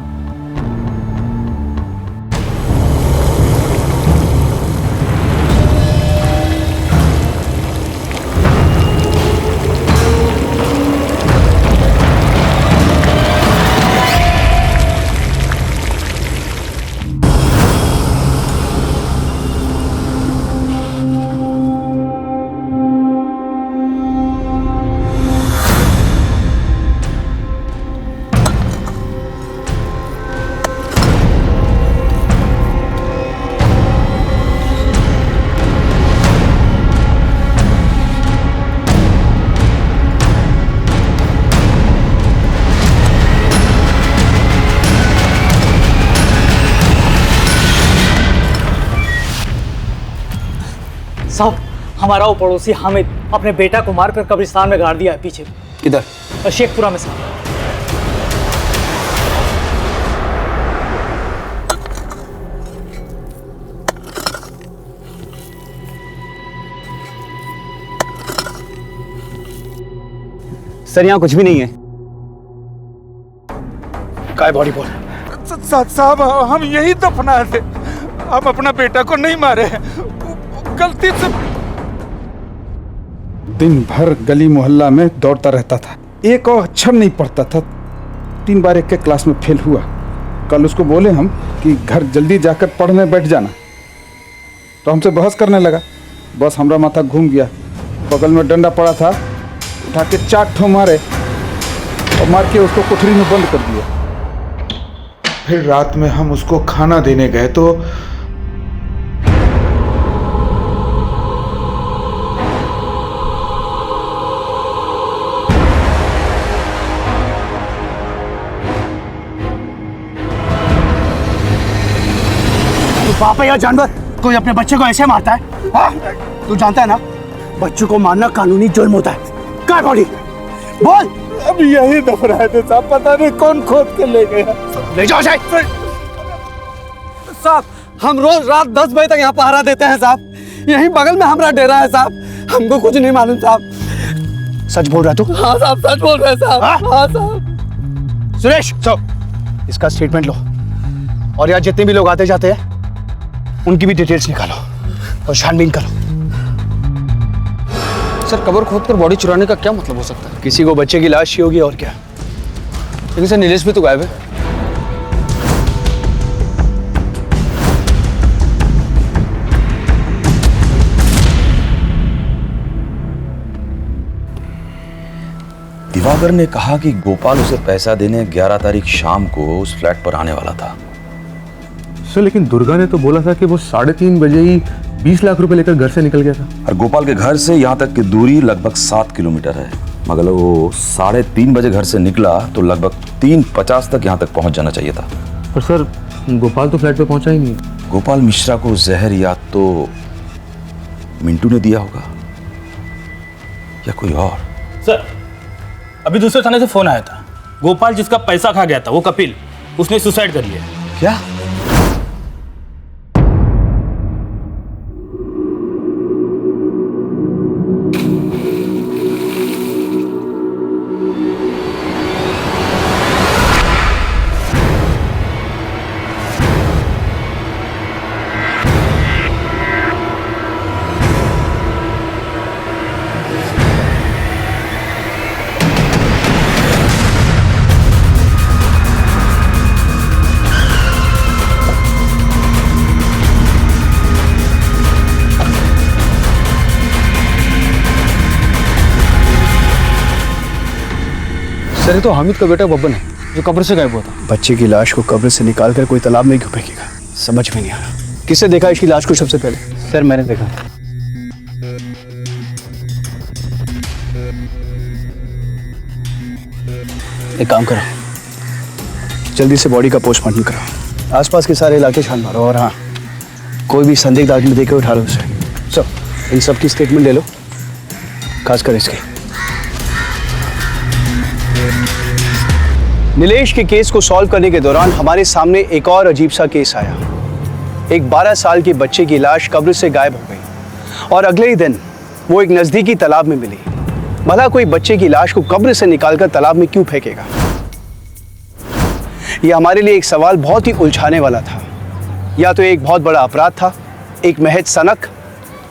S16: साहब, हमारा वो पड़ोसी हामिद अपने बेटा को मारकर कब्रिस्तान में गाड़ दिया है पीछे।
S3: किधर?
S16: शेखपुरा में साहब।
S3: सर यहाँ कुछ भी नहीं है। काय बॉडी बोल?
S6: साहब, हम यही दफना थे, हम अपना बेटा को नहीं मारे, गलती से।
S15: दिन भर गली मोहल्ला में दौड़ता रहता था, एक और अक्षर नहीं पढ़ता था, 3 बार एक के क्लास में फेल हुआ। कल उसको बोले हम कि घर जल्दी जाकर पढ़ने बैठ जाना, तो हमसे बहस करने लगा। बस हमारा माथा घूम गया। बगल में डंडा पड़ा था, उठा के 4 ठो मारे, और मार के उसको कोठरी में बंद कर दिया। फिर रात में हम उसको खाना देने गए तो
S3: बाप है या जानवर, कोई अपने बच्चे को ऐसे मारता है? हाँ? तू जानता है ना, बच्चों को मारना कानूनी जुर्म होता है। कहाँ बॉडी? बोल।
S15: अब यही दफनाए थे साहब, पता नहीं कौन खोद के ले गया।
S3: ले जाओ साहब।
S2: हम रोज रात 10 बजे तक यहाँ पहरा देते हैं साहब। यहीं बगल में हमारा डेरा है साहब। हमको कुछ नहीं मालूम साहब।
S3: सच बोल रहा तू?
S2: हाँ साहब, सच बोल रहे हैं साहब। हाँ साहब।
S3: सुरेश, इसका स्टेटमेंट लो और यहाँ जितने भी लोग आते जाते हैं उनकी भी डिटेल्स निकालो और छानबीन करो।
S2: सर, कब्र खोद कर बॉडी चुराने का क्या मतलब हो सकता है?
S3: किसी को बच्चे की लाश चाहिए होगी और क्या।
S2: लेकिन सर, नीलेश भी तो गायब है।
S8: दिवाकर ने कहा कि गोपाल उसे पैसा देने 11 तारीख शाम को उस फ्लैट पर आने वाला था।
S13: सर, लेकिन दुर्गा ने तो बोला था कि वो 3:30 बजे ही 20 लाख रुपए लेकर घर से निकल गया था।
S8: और गोपाल के घर से यहाँ तक की दूरी लगभग 7 किलोमीटर है, मगर वो 3:30 बजे घर से निकला तो लगभग 3:50 तक यहाँ तक पहुँच जाना चाहिए था।
S13: पर सर, गोपाल तो फ्लैट पे पहुंचा ही नहीं।
S8: गोपाल मिश्रा को जहर या तो मिंटू ने दिया होगा या कोई और।
S11: सर, अभी दूसरे थाने से फोन आया था। गोपाल जिसका पैसा खा गया था, वो कपिल, उसने सुसाइड कर लिया।
S8: क्या?
S2: सर, ये तो हामिद का बेटा बब्बन है जो कब्र से गायब हुआ था।
S3: बच्चे की लाश को कब्र से निकाल कर कोई तालाब में क्यों फेंकेगा, समझ में नहीं आ रहा। किसने देखा इसकी लाश को सबसे पहले?
S9: सर, मैंने देखा।
S3: एक काम करो, जल्दी से बॉडी का पोस्टमार्टम करो, आसपास के सारे इलाके छान मारो और हाँ, कोई भी संदिग्ध आदमी देखे उठा लो उसे। इन सब की स्टेटमेंट ले लो, खासकर इसकी। नीलेश के केस को सॉल्व करने के दौरान हमारे सामने एक और अजीब सा केस आया। एक 12 साल के बच्चे की लाश कब्र से गायब हो गई और अगले ही दिन वो एक नजदीकी तालाब में मिली। भला कोई बच्चे की लाश को कब्र से निकालकर तालाब में क्यों फेंकेगा? यह हमारे लिए एक सवाल बहुत ही उलझाने वाला था। या तो एक बहुत बड़ा अपराध था, एक महज सनक,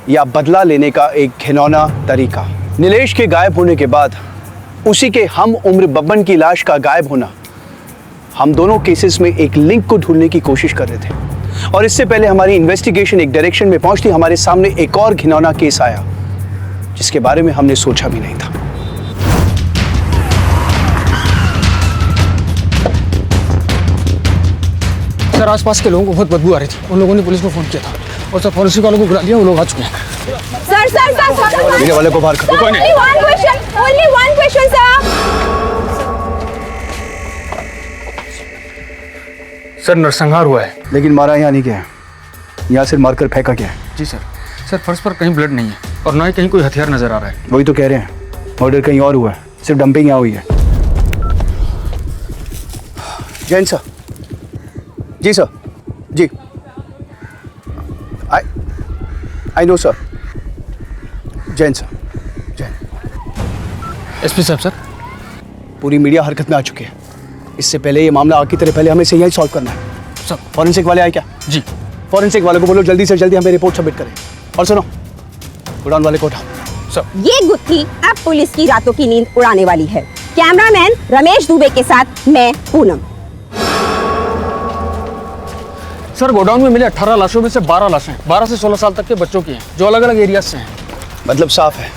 S3: या बदला लेने का एक घिनौना तरीका। नीलेश के गायब होने के बाद उसी के हम उम्र बब्बन की लाश का गायब होना, हम दोनों केसेस में एक लिंक को ढूंढने की कोशिश कर रहे थे। और इससे पहले हमारी इन्वेस्टिगेशन एक डायरेक्शन में पहुंचती, हमारे सामने एक और घिनौना केस आया जिसके बारे में हमने सोचा भी नहीं था।
S2: सर, आसपास के लोगों को बहुत बदबू आ रही थी। उन लोगों ने पुलिस को फोन किया था और सर फॉरेंसिक वालों को बुला लिया, वो लोग आ चुके हैं।
S1: सर,
S3: मीडिया वाले को बाहर कर दो।
S1: only one question,
S2: सर, नरसंहार हुआ है।
S3: लेकिन मारा यहाँ नहीं गया है, यहाँ से मारकर फेंका गया है।
S2: जी सर। सर, फर्श पर कहीं ब्लड नहीं है और ना ही कहीं कोई हथियार नजर आ रहा है।
S3: वही तो कह रहे हैं, मर्डर कहीं और हुआ है, सिर्फ डंपिंग यहाँ हुई है। जैन सर। जी सर। जी। I know sir. Jain sir. Jain.
S2: SP साहब। सर,
S3: पूरी मीडिया हरकत में आ चुकी है। इससे पहले ये मामला आग की तरह पहले हमें इसे यही सॉल्व करना है।
S2: सर,
S3: फॉरेंसिक वाले आए क्या?
S2: जी।
S3: फॉरेंसिक वाले को बोलो जल्दी से जल्दी हमें रिपोर्ट सबमिट करें। और सुनो, गोडाउन वाले को उठाओ।
S2: सर।
S1: ये गुत्थी अब पुलिस की रातों की नींद उड़ाने वाली है। कैमरामैन रमेश दुबे के साथ मैं पूनम।
S2: सर, गोडाउन में मिले 18 लाशों में से 12 लाशें 12 से 16 साल तक के बच्चों की हैं, जो अलग अलग एरिया से हैं।
S3: मतलब साफ है,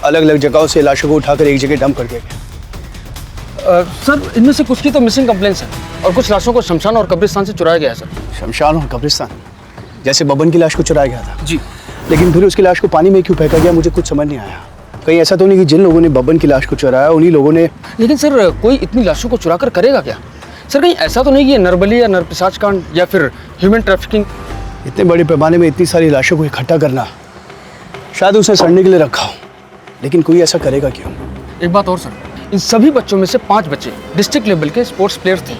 S3: अलग अलग जगहों से लाशों को उठाकर एक जगह डंप कर दिया गया।
S2: सर इनमें से कुछ की तो मिसिंग कंप्लेंट्स है और कुछ लाशों को शमशान और कब्रिस्तान से चुराया गया है सर।
S3: शमशान और कब्रिस्तान, जैसे बब्बन की लाश को चुराया गया था
S2: जी,
S3: लेकिन फिर उसकी लाश को पानी में क्यों फेंका गया मुझे कुछ समझ नहीं आया। कहीं ऐसा तो नहीं कि जिन लोगों ने बब्बन की लाश को चुराया उन्हीं लोगों ने।
S2: लेकिन सर कोई इतनी लाशों को चुरा कर करेगा क्या सर? कहीं ऐसा तो नहीं कि ये नरबली या नरपिशाच कांड या फिर ह्यूमन ट्रैफिकिंग?
S3: इतने बड़े पैमाने में इतनी सारी लाशों को इकट्ठा करना शायद उसने सड़ने के लिए रखा हो, लेकिन कोई ऐसा करेगा क्यों?
S2: एक बात और सर, इन सभी बच्चों में से 5 बच्चे डिस्ट्रिक्ट लेवल के स्पोर्ट्स प्लेयर्स थे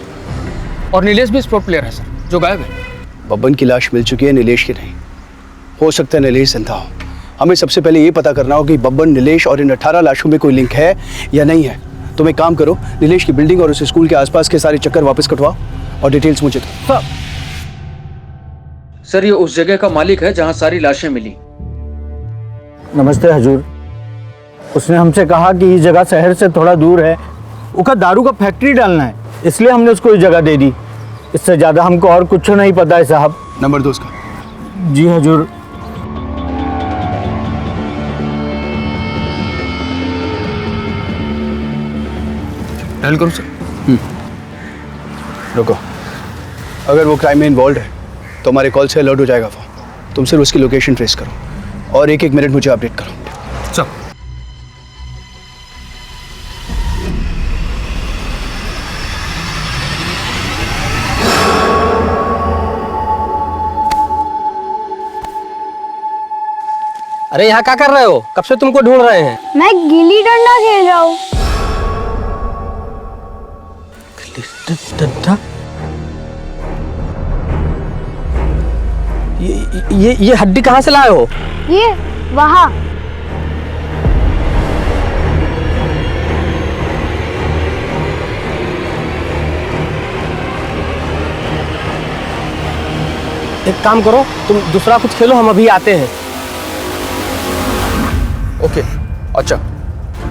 S2: और नीलेश भी स्पोर्ट प्लेयर है सर, जो गायब है।
S3: बब्बन की लाश मिल चुकी है, नीलेश की नहीं। हो सकता है नीलेश जिंदा हो। हमें सबसे पहले ये पता करना हो कि बब्बन, नीलेश और इन 18 लाशों में कोई लिंक है या नहीं है। तुम एक काम करो, नीलेश की बिल्डिंग और उस स्कूल के आसपास के सारे चक्कर वापस कटवाओ और डिटेल्स मुझे दो।
S17: सर ये उस जगह का मालिक है जहां सारी लाशें मिली।
S16: नमस्ते हजूर। उसने हमसे कहा कि ये जगह शहर से थोड़ा दूर है, उसका दारू का फैक्ट्री डालना है, इसलिए हमने उसको ये जगह दे दी। इससे ज़्यादा हमको और कुछ नहीं पता है साहब।
S3: नंबर दो उसका।
S16: जी हजूर।
S2: डायल करूं सर?
S3: रुको, अगर वो क्राइम में इन्वॉल्व है तो हमारे कॉल से अलर्ट हो जाएगा वो। तुम सिर्फ उसकी लोकेशन ट्रेस करो और एक मिनट मुझे अपडेट करो।
S2: चल।
S18: अरे यहाँ क्या कर रहे हो? कब से तुमको ढूंढ रहे हैं।
S19: मैं गिल्ली डंडा खेल रहा हूँ।
S18: डंडा? ये हड्डी कहाँ से लाए हो?
S19: ये वहाँ।
S18: एक काम करो, तुम दूसरा कुछ खेलो, हम अभी आते हैं।
S2: ओके, अच्छा,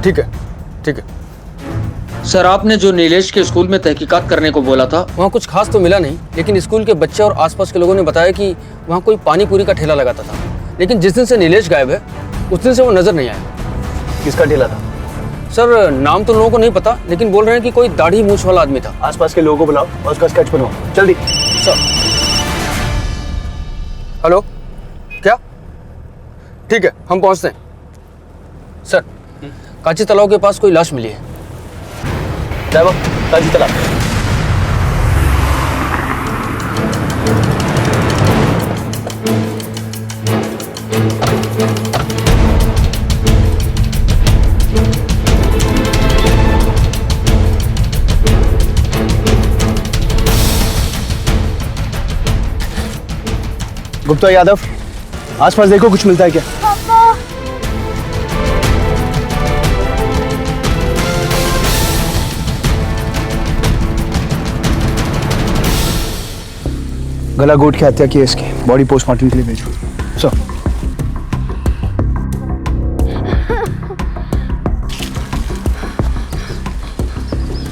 S2: ठीक है, ठीक है।
S17: सर आपने जो नीलेश के स्कूल में तहकीकात करने को बोला था,
S2: वहाँ कुछ खास तो मिला नहीं, लेकिन स्कूल के बच्चे और आसपास के लोगों ने बताया कि वहाँ कोई पानी पूरी का ठेला लगाता था। लेकिन जिस दिन से नीलेश गायब है उस दिन से वो नजर नहीं आया।
S3: किसका ठेला था?
S2: सर नाम तो लोगों को नहीं पता, लेकिन बोल रहे हैं कि कोई दाढ़ी मूंछ वाला आदमी था।
S3: आसपास के लोगों को बुलाओ और उसका स्केच बनवाओ, जल्दी।
S2: सर। हेलो, क्या? ठीक है, हम पहुंचते हैं। सर, कांची तालाब के पास कोई लाश मिली है।
S3: ड्राइवर, कांची तालाब। गुप्ता यादव, आसपास देखो कुछ मिलता है क्या? गला घोट के हत्या की है इसकी, बॉडी पोस्टमार्टम के लिए भेजो। सो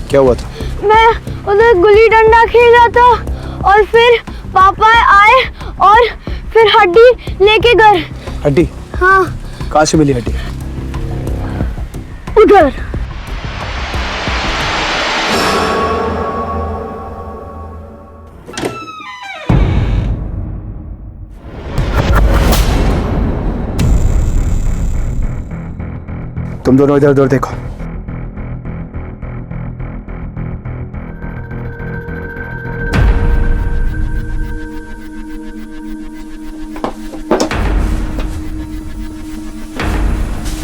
S3: क्या हुआ था?
S19: मैं उधर गुल्ली डंडा खेल रहा था और फिर पापा आए और फिर हड्डी लेके गए।
S3: हड्डी?
S19: हाँ।
S3: कहाँ से मिली हड्डी?
S19: उधर।
S3: तुम दोनों इधर उधर देखो।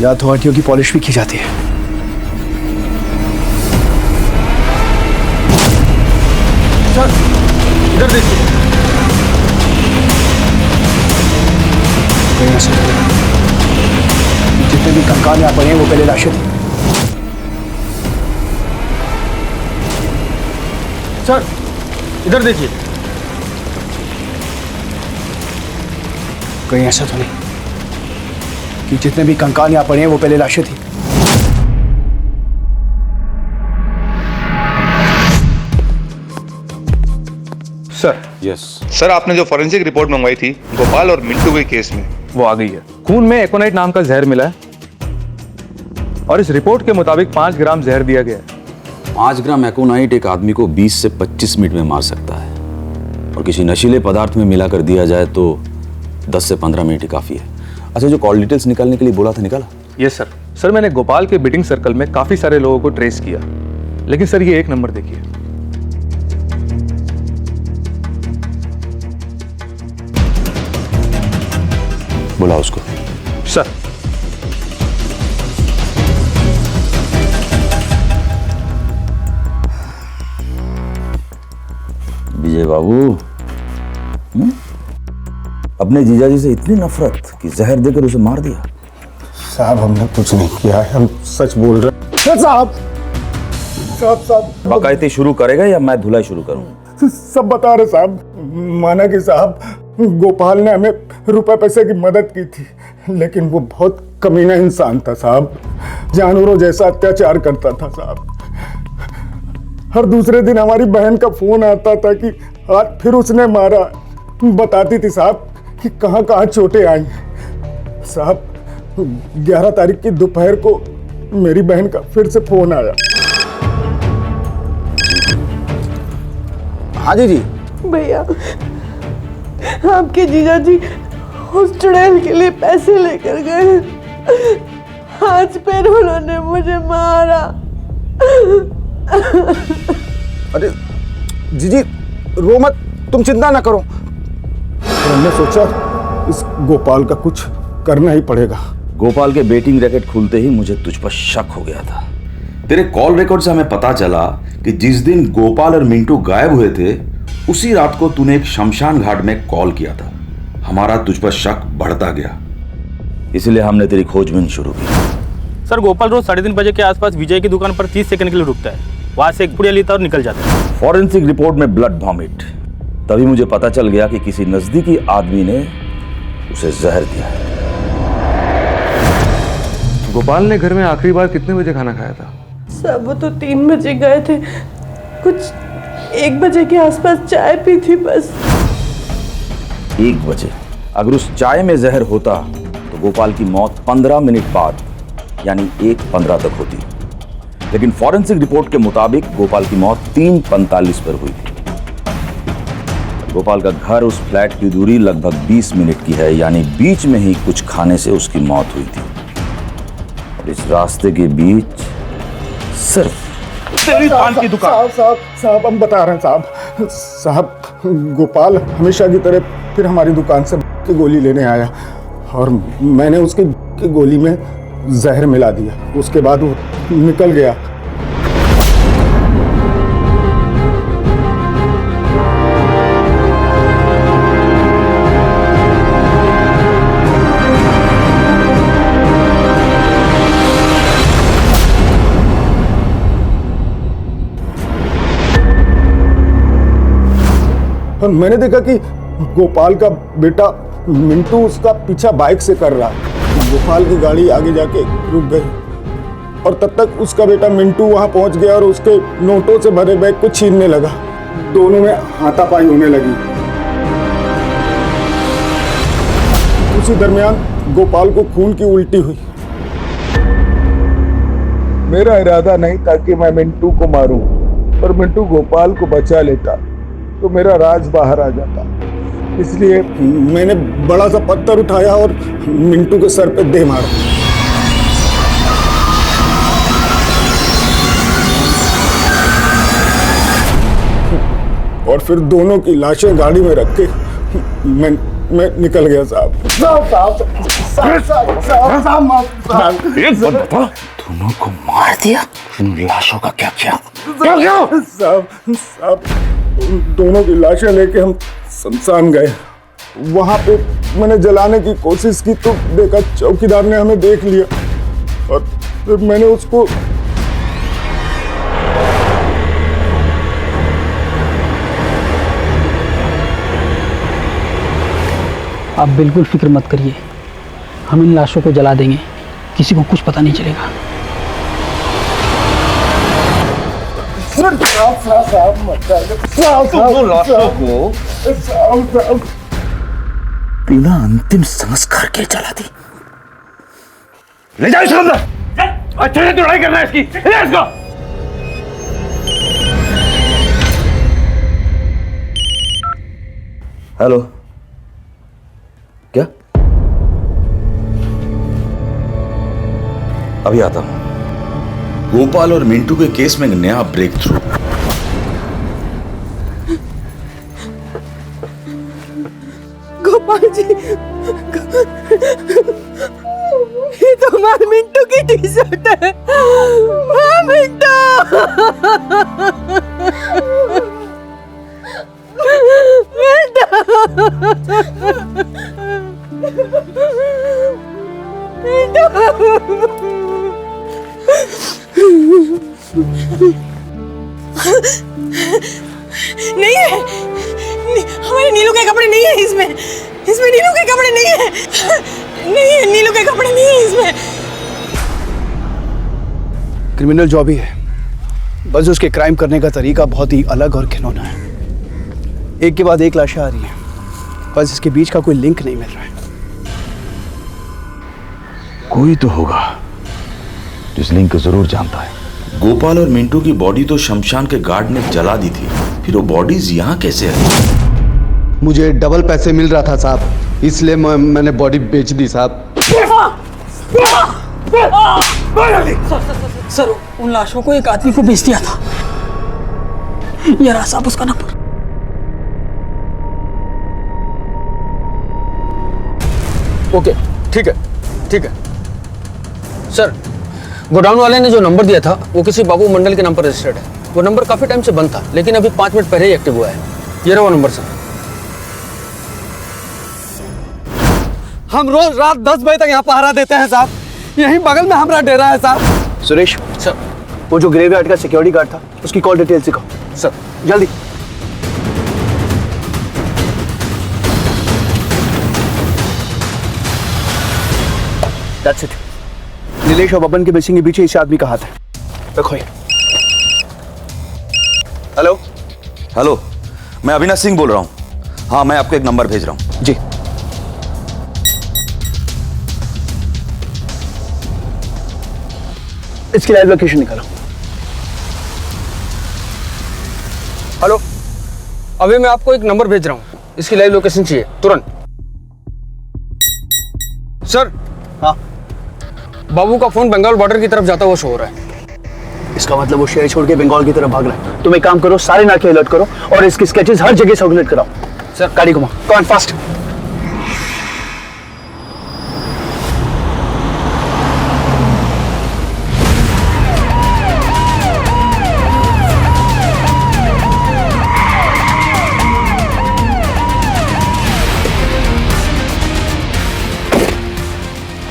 S3: या तो हड्डियों की पॉलिश भी की जाती है।
S2: सर, इधर देखिए।
S3: जितने भी कंकाल यहाँ पड़े हैं वो पहले लाशें थी।
S2: सर, इधर देखिए।
S3: कहीं ऐसा तो नहीं कि जितने भी कंकाल यहाँ पड़े हैं वो पहले लाशें थी?
S13: सर।
S8: यस
S13: सर, आपने जो फॉरेंसिक रिपोर्ट मंगवाई थी गोपाल और मिंटू के केस में, वो आ गई है। खून में एकोनाइट नाम का जहर मिला है और इस रिपोर्ट के मुताबिक 5 ग्राम जहर दिया गया है।
S8: 5 ग्राम एकोनाइट एक आदमी को 20 से 25 मिनट में मार सकता है, और किसी नशीले पदार्थ में मिलाकर दिया जाए तो 10 से 15 मिनट ही काफी है। अच्छा, जो कॉल डिटेल्स निकालने के लिए बोला था, निकाला?
S13: Yes sir. सर मैंने गोपाल के बिटिंग सर्कल में काफी सारे लोगों को ट्रेस किया, लेकिन सर ये एक नंबर देखिए।
S8: बुला उसको।
S13: सर।
S8: विजय बाबू, अपने जीजाजी से इतनी नफरत कि जहर देकर उसे मार दिया?
S15: साहब हमने कुछ नहीं किया है, हम सच बोल रहे हैं। साहब
S8: बाकायदे शुरू करेगा या मैं धुलाई शुरू करूं?
S15: सब बता रहे साहब। माना कि साहब गोपाल ने हमें रुपए पैसे की मदद की थी, लेकिन वो बहुत कमीना इंसान था साहब, जानवरों जैसा अत्याचार करता था साहब। हर दूसरे दिन हमारी बहन का फोन आता था कि आज फिर उसने मारा। बताती थी साहब कि कहाँ कहाँ चोटें आई। साहब 11 तारीख की दोपहर को मेरी बहन का फिर से फोन आया।
S8: हाँ जी।
S20: भैया, आपके जीजा जी हॉस्टल के लिए पैसे लेकर गए, आज फिर उन्होंने मुझे मारा।
S15: अरे जीजी रो मत, तुम चिंता ना करो। हमने सोचा इस गोपाल का कुछ करना ही पड़ेगा।
S8: गोपाल के बेटिंग रैकेट खुलते ही मुझे तुझ पर शक हो गया था। तेरे कॉल रिकॉर्ड से हमें पता चला कि जिस दिन गोपाल और मिंटू गायब हुए थे, उसी रात को तूने एक शमशान घाट में कॉल किया था। हमारा तुझ पर शक बढ़ता गया, इसलिए हमने तेरी खोजबीन शुरू की।
S11: सर, गोपाल रोज 3:30 बजे के आसपास विजय की दुकान पर 30 सेकंड के लिए रुकता है, वहां से एक पुड़िया लेता और निकल जाता है।
S8: फॉरेंसिक रिपोर्ट में ब्लड वॉमिट, तभी मुझे पता चल गया कि किसी नजदीकी आदमी ने उसे जहर दिया है।
S13: गोपाल ने घर में आखिरी बार कितने बजे खाना खाया था?
S20: सब वो तो 3 बजे गए थे, कुछ 1 बजे के आसपास चाय पी थी बस।
S8: 1 बजे? अगर उस चाय में जहर होता तो गोपाल की मौत 15 मिनट बाद यानी 1:15 तक होती, लेकिन फॉरेंसिक रिपोर्ट के मुताबिक गोपाल की मौत 3:45 पर हुई थी। गोपाल का घर उस फ्लैट की दूरी लगभग 20 मिनट की है, यानी बीच में ही कुछ खाने से उसकी मौत हुई थी। और इस रास्ते के बीच सिर्फ
S15: तेरी पान की दुकान। साहब हम बता रहे हैं साहब गोपाल हमेशा की तरह फिर हमारी दुकान से की गोली लेने आया, और मैंने उसकी गोली में जहर मिला दिया। उसके बाद वो निकल गया। और मैंने देखा कि गोपाल का बेटा मिंटू उसका पीछा बाइक से कर रहा है। गोपाल की गाड़ी आगे जाके रुक गई, और तब तक उसका बेटा मिंटू वहां पहुंच गया और उसके नोटों से भरे बैग को छीनने लगा। दोनों में हाथापाई होने लगी। उसी दरमियान गोपाल को खून की उल्टी हुई। मेरा इरादा नहीं था कि मैं मिंटू को मारूं, पर मिंटू गोपाल को बचा लेता तो मेरा राज बाहर आ जाता। इसलिए मैंने बड़ा सा पत्थर उठाया और मिंटू के सर पे दे मारा। और फिर दोनों की लाशें गाड़ी में रख के मैं निकल गया साहब।
S8: दोनों को मार दिया, इन लाशों का क्या किया?
S15: साहब दोनों की लाशें लेके हम शमशान गए। वहां पे मैंने जलाने की कोशिश की तो देखा चौकीदार ने हमें देख लिया, और फिर मैंने उसको
S21: आप बिल्कुल फिक्र मत करिए, हम इन लाशों को जला देंगे, किसी को कुछ पता नहीं चलेगा।
S8: बिना अंतिम संस्कार के जला दी। ले जाओ इसको अंदर। अच्छे से लड़ाई करना है इसकी। ले इसको। हेलो, क्या? अभी आता हूं। गोपाल और मिंटू के केस में एक नया ब्रेक थ्रू।
S20: गोपाल जी, ये तो हमारे मिंटू की टी शर्ट है। हाँ, मिंटू। नहीं है, हमारे नीलू के कपड़े नहीं है इसमें। इसमें नीलू के कपड़े नहीं है। नहीं है, नीलू के कपड़े नहीं है इसमें।
S3: क्रिमिनल जॉब ही है, बस उसके क्राइम करने का तरीका बहुत ही अलग और घिनौना है। एक के बाद एक लाशें आ रही हैं, बस इसके बीच का कोई लिंक नहीं मिल रहा है।
S8: कोई तो होगा जिस लिंक को जरूर जानता है। गोपाल और मिंटू की बॉडी तो शमशान के गार्ड ने जला दी थी, फिर वो बॉडीज यहाँ कैसे आई?
S2: मुझे डबल पैसे मिल रहा था साहब, इसलिए मैंने बॉडी बेच दी साहब।
S21: सर, उन लाशों को एक आदमी को बेच दिया था। ये रहा साहब उसका नंबर।
S2: ओके, ठीक है, ठीक है।
S21: सर, गोडाउन वाले ने जो नंबर दिया था वो किसी बाबू मंडल के नाम पर रजिस्टर्ड है। वो नंबर काफी टाइम से बंद था, लेकिन अभी 5 मिनट पहले ही एक्टिव हुआ है। ये रहा वो नंबर सर।
S2: हम रोज रात 10 बजे तक यहाँ पहरा देते हैं साहब। यहीं बगल में हमारा डेरा है साहब।
S3: सुरेश
S21: सर,
S3: वो जो ग्रेवयार्ड का सिक्योरिटी गार्ड था, उसकी कॉल डिटेल्स दिखाओ।
S21: सर,
S3: जल्दी। That's it. नीलेश और बबन के मिसिंग के पीछे इस आदमी का हाथ है। रखो ये। हेलो
S8: हेलो, मैं अविनाश सिंह बोल रहा हूँ। हाँ, मैं आपको एक नंबर भेज रहा हूँ।
S3: जी। इसकी लाइव लोकेशन निकालो।
S21: हेलो, अभी मैं आपको एक नंबर भेज रहा हूँ, इसकी लाइव लोकेशन चाहिए तुरंत। सर।
S3: हाँ,
S21: बाबू का फोन बंगाल बॉर्डर की तरफ जाता हुआ शो हो रहा है।
S3: इसका मतलब वो शहर छोड़ के बंगाल की तरफ भाग रहा है। तुम एक काम करो, सारे नाके अलर्ट करो और इसकी स्केचेस हर जगह सर्कुलेट कराओ।
S21: सर,
S3: गाड़ी घुमाओ, कम ऑन फास्ट।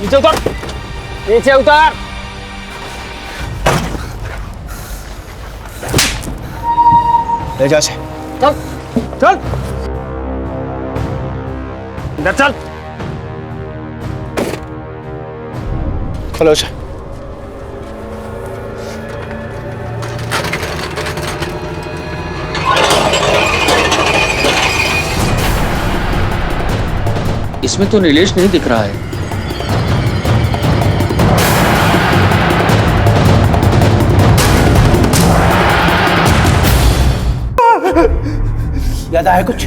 S21: नीचे उतर, नीचे उतर।
S3: ले जा से।
S21: चल, चल, इधर चल।
S3: खोलो से।
S17: इसमें तो नीलेश नहीं दिख रहा है।
S3: याद आया कुछ?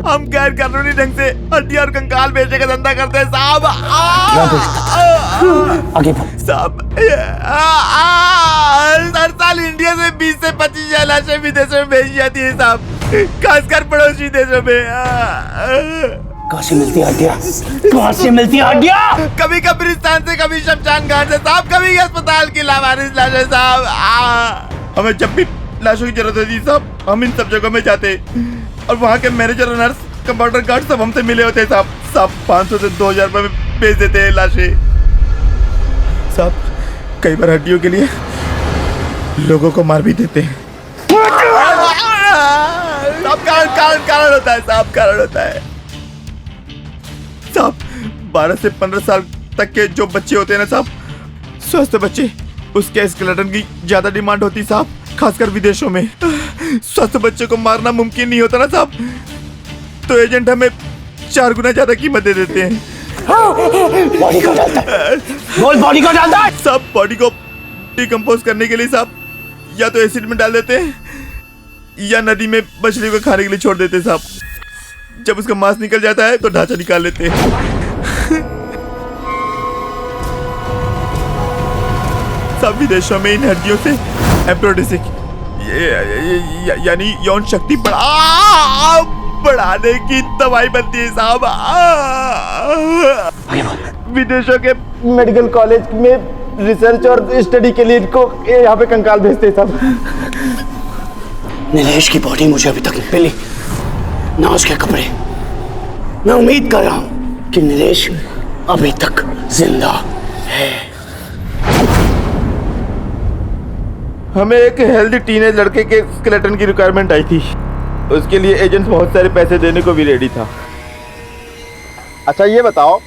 S10: हम गैर कानूनी ढंग से हड्डी और कंकाल बेचने का धंधा करते हैं साहब।
S3: आगे
S10: साहब, हर साल इंडिया से 20 से 25 लाशें विदेशों में भेजी जाती है साहब, खासकर पड़ोसी देशों में।
S3: कहाँ से मिलती है हड्डियाँ? कहाँ से मिलती है हड्डियाँ?
S10: कभी कब्रिस्तान से, कभी शमशान घाट से साहब, कभी अस्पताल की लावारिस लाशें साहब। हमें जब भी लाशों की जरूरत होती साहब, हम इन सब जगहों में जाते और वहाँ के मैनेजर और नर्स, कंपाउंडर गार्ड सब हमसे मिले होते साहब। 500 से 2000 रुपए में बेच देते हैं लाशें साहब। कई बार हड्डियों के लिए लोगों को मार भी देते हैं साहब। कारण होता है साहब, कारण होता है साहब। 12 से 15 साल तक के जो बच्चे होते हैं ना साहब, स्वस्थ बच्चे, उसके स्केलेटन की ज्यादा डिमांड होती साहब, खासकर विदेशों में। स्वस्थ बच्चे को मारना मुमकिन नहीं होता ना साहब, तो एजेंट हमें 4 गुना ज्यादा कीमत दे देते हैं। बॉडी को डालता है, बोल बॉडी को डालता है।
S7: सब बॉडी को डिकम्पोज करने के लिए साहब या तो एसिड में डाल देते हैं या नदी में मछली को खाने के लिए छोड़ देते हैं साहब। जब उसका मांस निकल जाता है तो ढांचा निकाल लेते हैं। सब विदेशों में इन हड्डियों से एम्ब्रोडिसिक यानी यौन शक्ति बढ़ाने की दवाई बनती है साहब।
S12: विदेशों के मेडिकल कॉलेज में रिसर्च और स्टडी के लिए इनको यहाँ पे कंकाल भेजते हैं सब।
S10: नीलेश की बॉडी मुझे अभी तक नहीं मिली, ना उसके कपड़े। मैं उम्मीद कर रहा हूँ कि नीलेश अभी तक जिंदा है।
S7: हमें एक हेल्दी टीनेज लड़के के स्केलेटन की रिक्वायरमेंट आई थी। उसके लिए एजेंट बहुत सारे पैसे देने को भी रेडी था।
S12: अच्छा ये बताओ,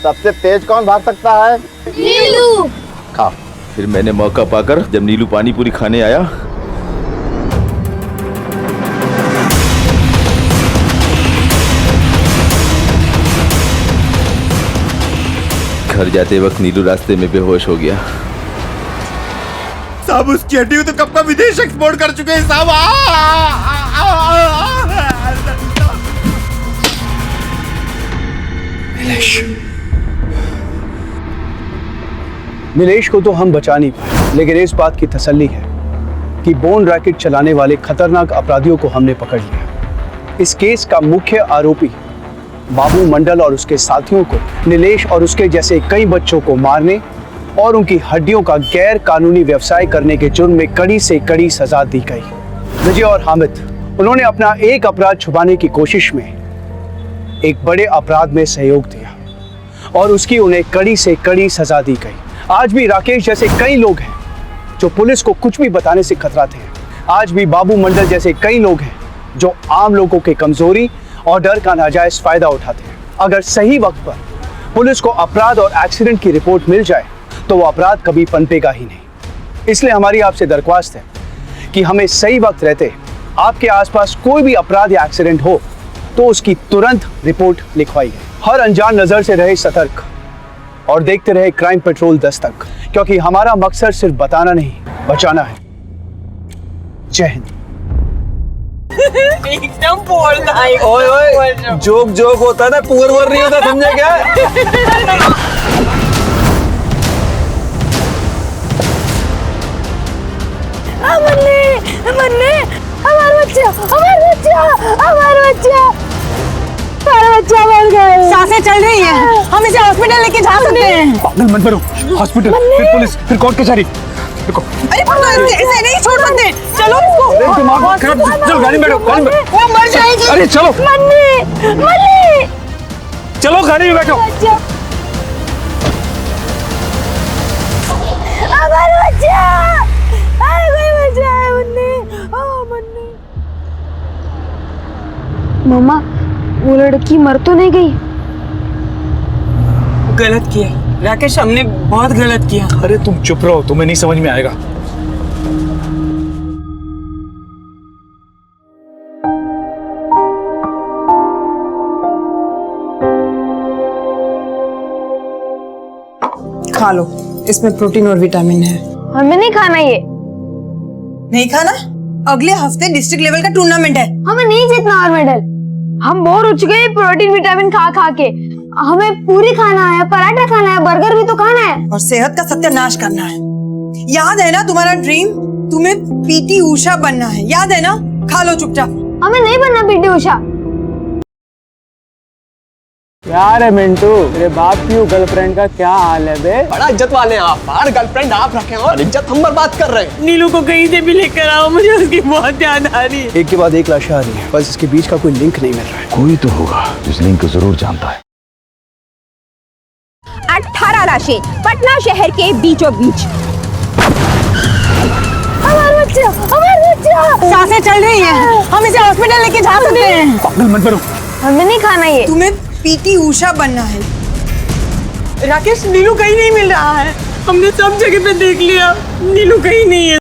S12: सबसे तेज कौन भाग सकता है?
S19: नीलू।
S7: हाँ, फिर मैंने मौका पाकर जब नीलू पानी पूरी खाने आया घर जाते वक्त नीलू रास्ते में बेहोश हो गया साहब। उसकी हड्डी तो कब का विदेश एक्सपोर्ट कर चुके हैं साहब।
S3: नीलेश को तो हम बचा नहीं पाए, लेकिन इस बात की तसल्ली है कि बोन रैकेट चलाने वाले खतरनाक अपराधियों को हमने पकड़ लिया। इस केस का मुख्य आरोपी बाबू मंडल और उसके साथियों को नीलेश और उसके जैसे कई बच्चों को मारने और उनकी हड्डियों का गैर कानूनी व्यवसाय करने के जुर्म में कड़ी से कड़ी सजा दी गई। विजय और हामिद, उन्होंने अपना एक अपराध छुपाने की कोशिश में एक बड़े अपराध में सहयोग दिया और उसकी उन्हें कड़ी से कड़ी सजा दी गई। आज भी राकेश जैसे कई लोग हैं जो पुलिस को कुछ भी बताने से कतराते हैं। आज भी बाबू मंडल जैसे कई लोग हैं जो आम लोगों की कमजोरी और डर का नाजायज फायदा उठाते हैं। अगर सही वक्त पर पुलिस को अपराध और एक्सीडेंट की रिपोर्ट मिल जाए तो वो अपराध कभी पनपेगा ही नहीं। इसलिए हमारी आपसे दरख्वास्त है कि हमें सही वक्त रहते आपके आसपास कोई भी अपराध या एक्सीडेंट हो तो उसकी तुरंत रिपोर्ट लिखवाइए। हर अनजान नजर से रहे सतर्क और देखते रहे क्राइम पेट्रोल दस्तक, क्योंकि हमारा मकसद सिर्फ बताना नहीं, बचाना है। जय हिंद।
S20: एकदम बोलना है।
S6: ओए ओए, जोक जोक होता है ना, पुअर वर नहीं होता, समझे क्या?
S19: मन्ने, हमारा बच्चा मर गया।
S20: सांसें चल रही हैं, हम इसे हॉस्पिटल लेके जा सकते हैं।
S13: पागल मत बनो, हॉस्पिटल, फिर पुलिस, फिर कोर्ट कचहरी। देखो,
S20: अरे इसे नहीं छोड़ सकते। चलो इसको।
S13: दिमाग खराब, चलो गाड़ी में बैठो, गाड़ी में।
S20: वो मर जाएगी।
S13: अरे चलो।
S19: मन्ने,
S13: चलो गाड़ी में बैठो।
S19: हमारा बच्चा, अरे कोई बच रहा है मन्ने। मम्मा, वो लड़की मर तो नहीं गई?
S20: गलत किया राकेश, हमने बहुत गलत किया।
S13: अरे तुम चुप रहो, तुम्हें नहीं समझ में आएगा।
S20: खा लो, इसमें प्रोटीन और विटामिन है।
S19: हमें नहीं खाना ये।
S20: नहीं खाना? अगले हफ्ते डिस्ट्रिक्ट लेवल का टूर्नामेंट है।
S19: हमें नहीं जीतना और मेडल। हम बोर हो चुके हैं प्रोटीन विटामिन खा खा के। हमें पूरी खाना है, पराठा खाना है, बर्गर भी तो खाना है
S20: और सेहत का सत्यानाश करना है। याद है ना तुम्हारा ड्रीम? तुम्हें पीटी उषा बनना है, याद है ना? खा लो चुपचाप।
S19: हमें नहीं बनना पीटी उषा।
S12: यार है मिंटू, तेरे बाप की गर्लफ्रेंड का क्या हाल है बे? बड़ा इज्जत वाले हैं आप, बाहर गर्लफ्रेंड आप रखे और इज्जत हम बर्बाद कर रहे हैं।
S20: नीलू को कहीं से भी लेकर आओ, मुझे उसकी बहुत याद आ रही है।
S3: एक के बाद एक लाशें आ रही है, बस इसके बीच का कोई लिंक नहीं मिल रहा है।
S8: कोई तो होगा जिस लिंक को जरूर जानता है।
S1: 18 लाशें पटना शहर के बीचों बीच।
S19: हमारा बच्चा।
S20: सांसें चल रही हैं, हम इसे हॉस्पिटल लेके जा सकते हैं।
S13: पागल मत बनो।
S19: हमें नहीं खाना ये।
S20: तुम्हें पीटी उषा बनना है। राकेश, नीलू कहीं नहीं मिल रहा है। हमने सब जगह पे देख लिया, नीलू कहीं नहीं है।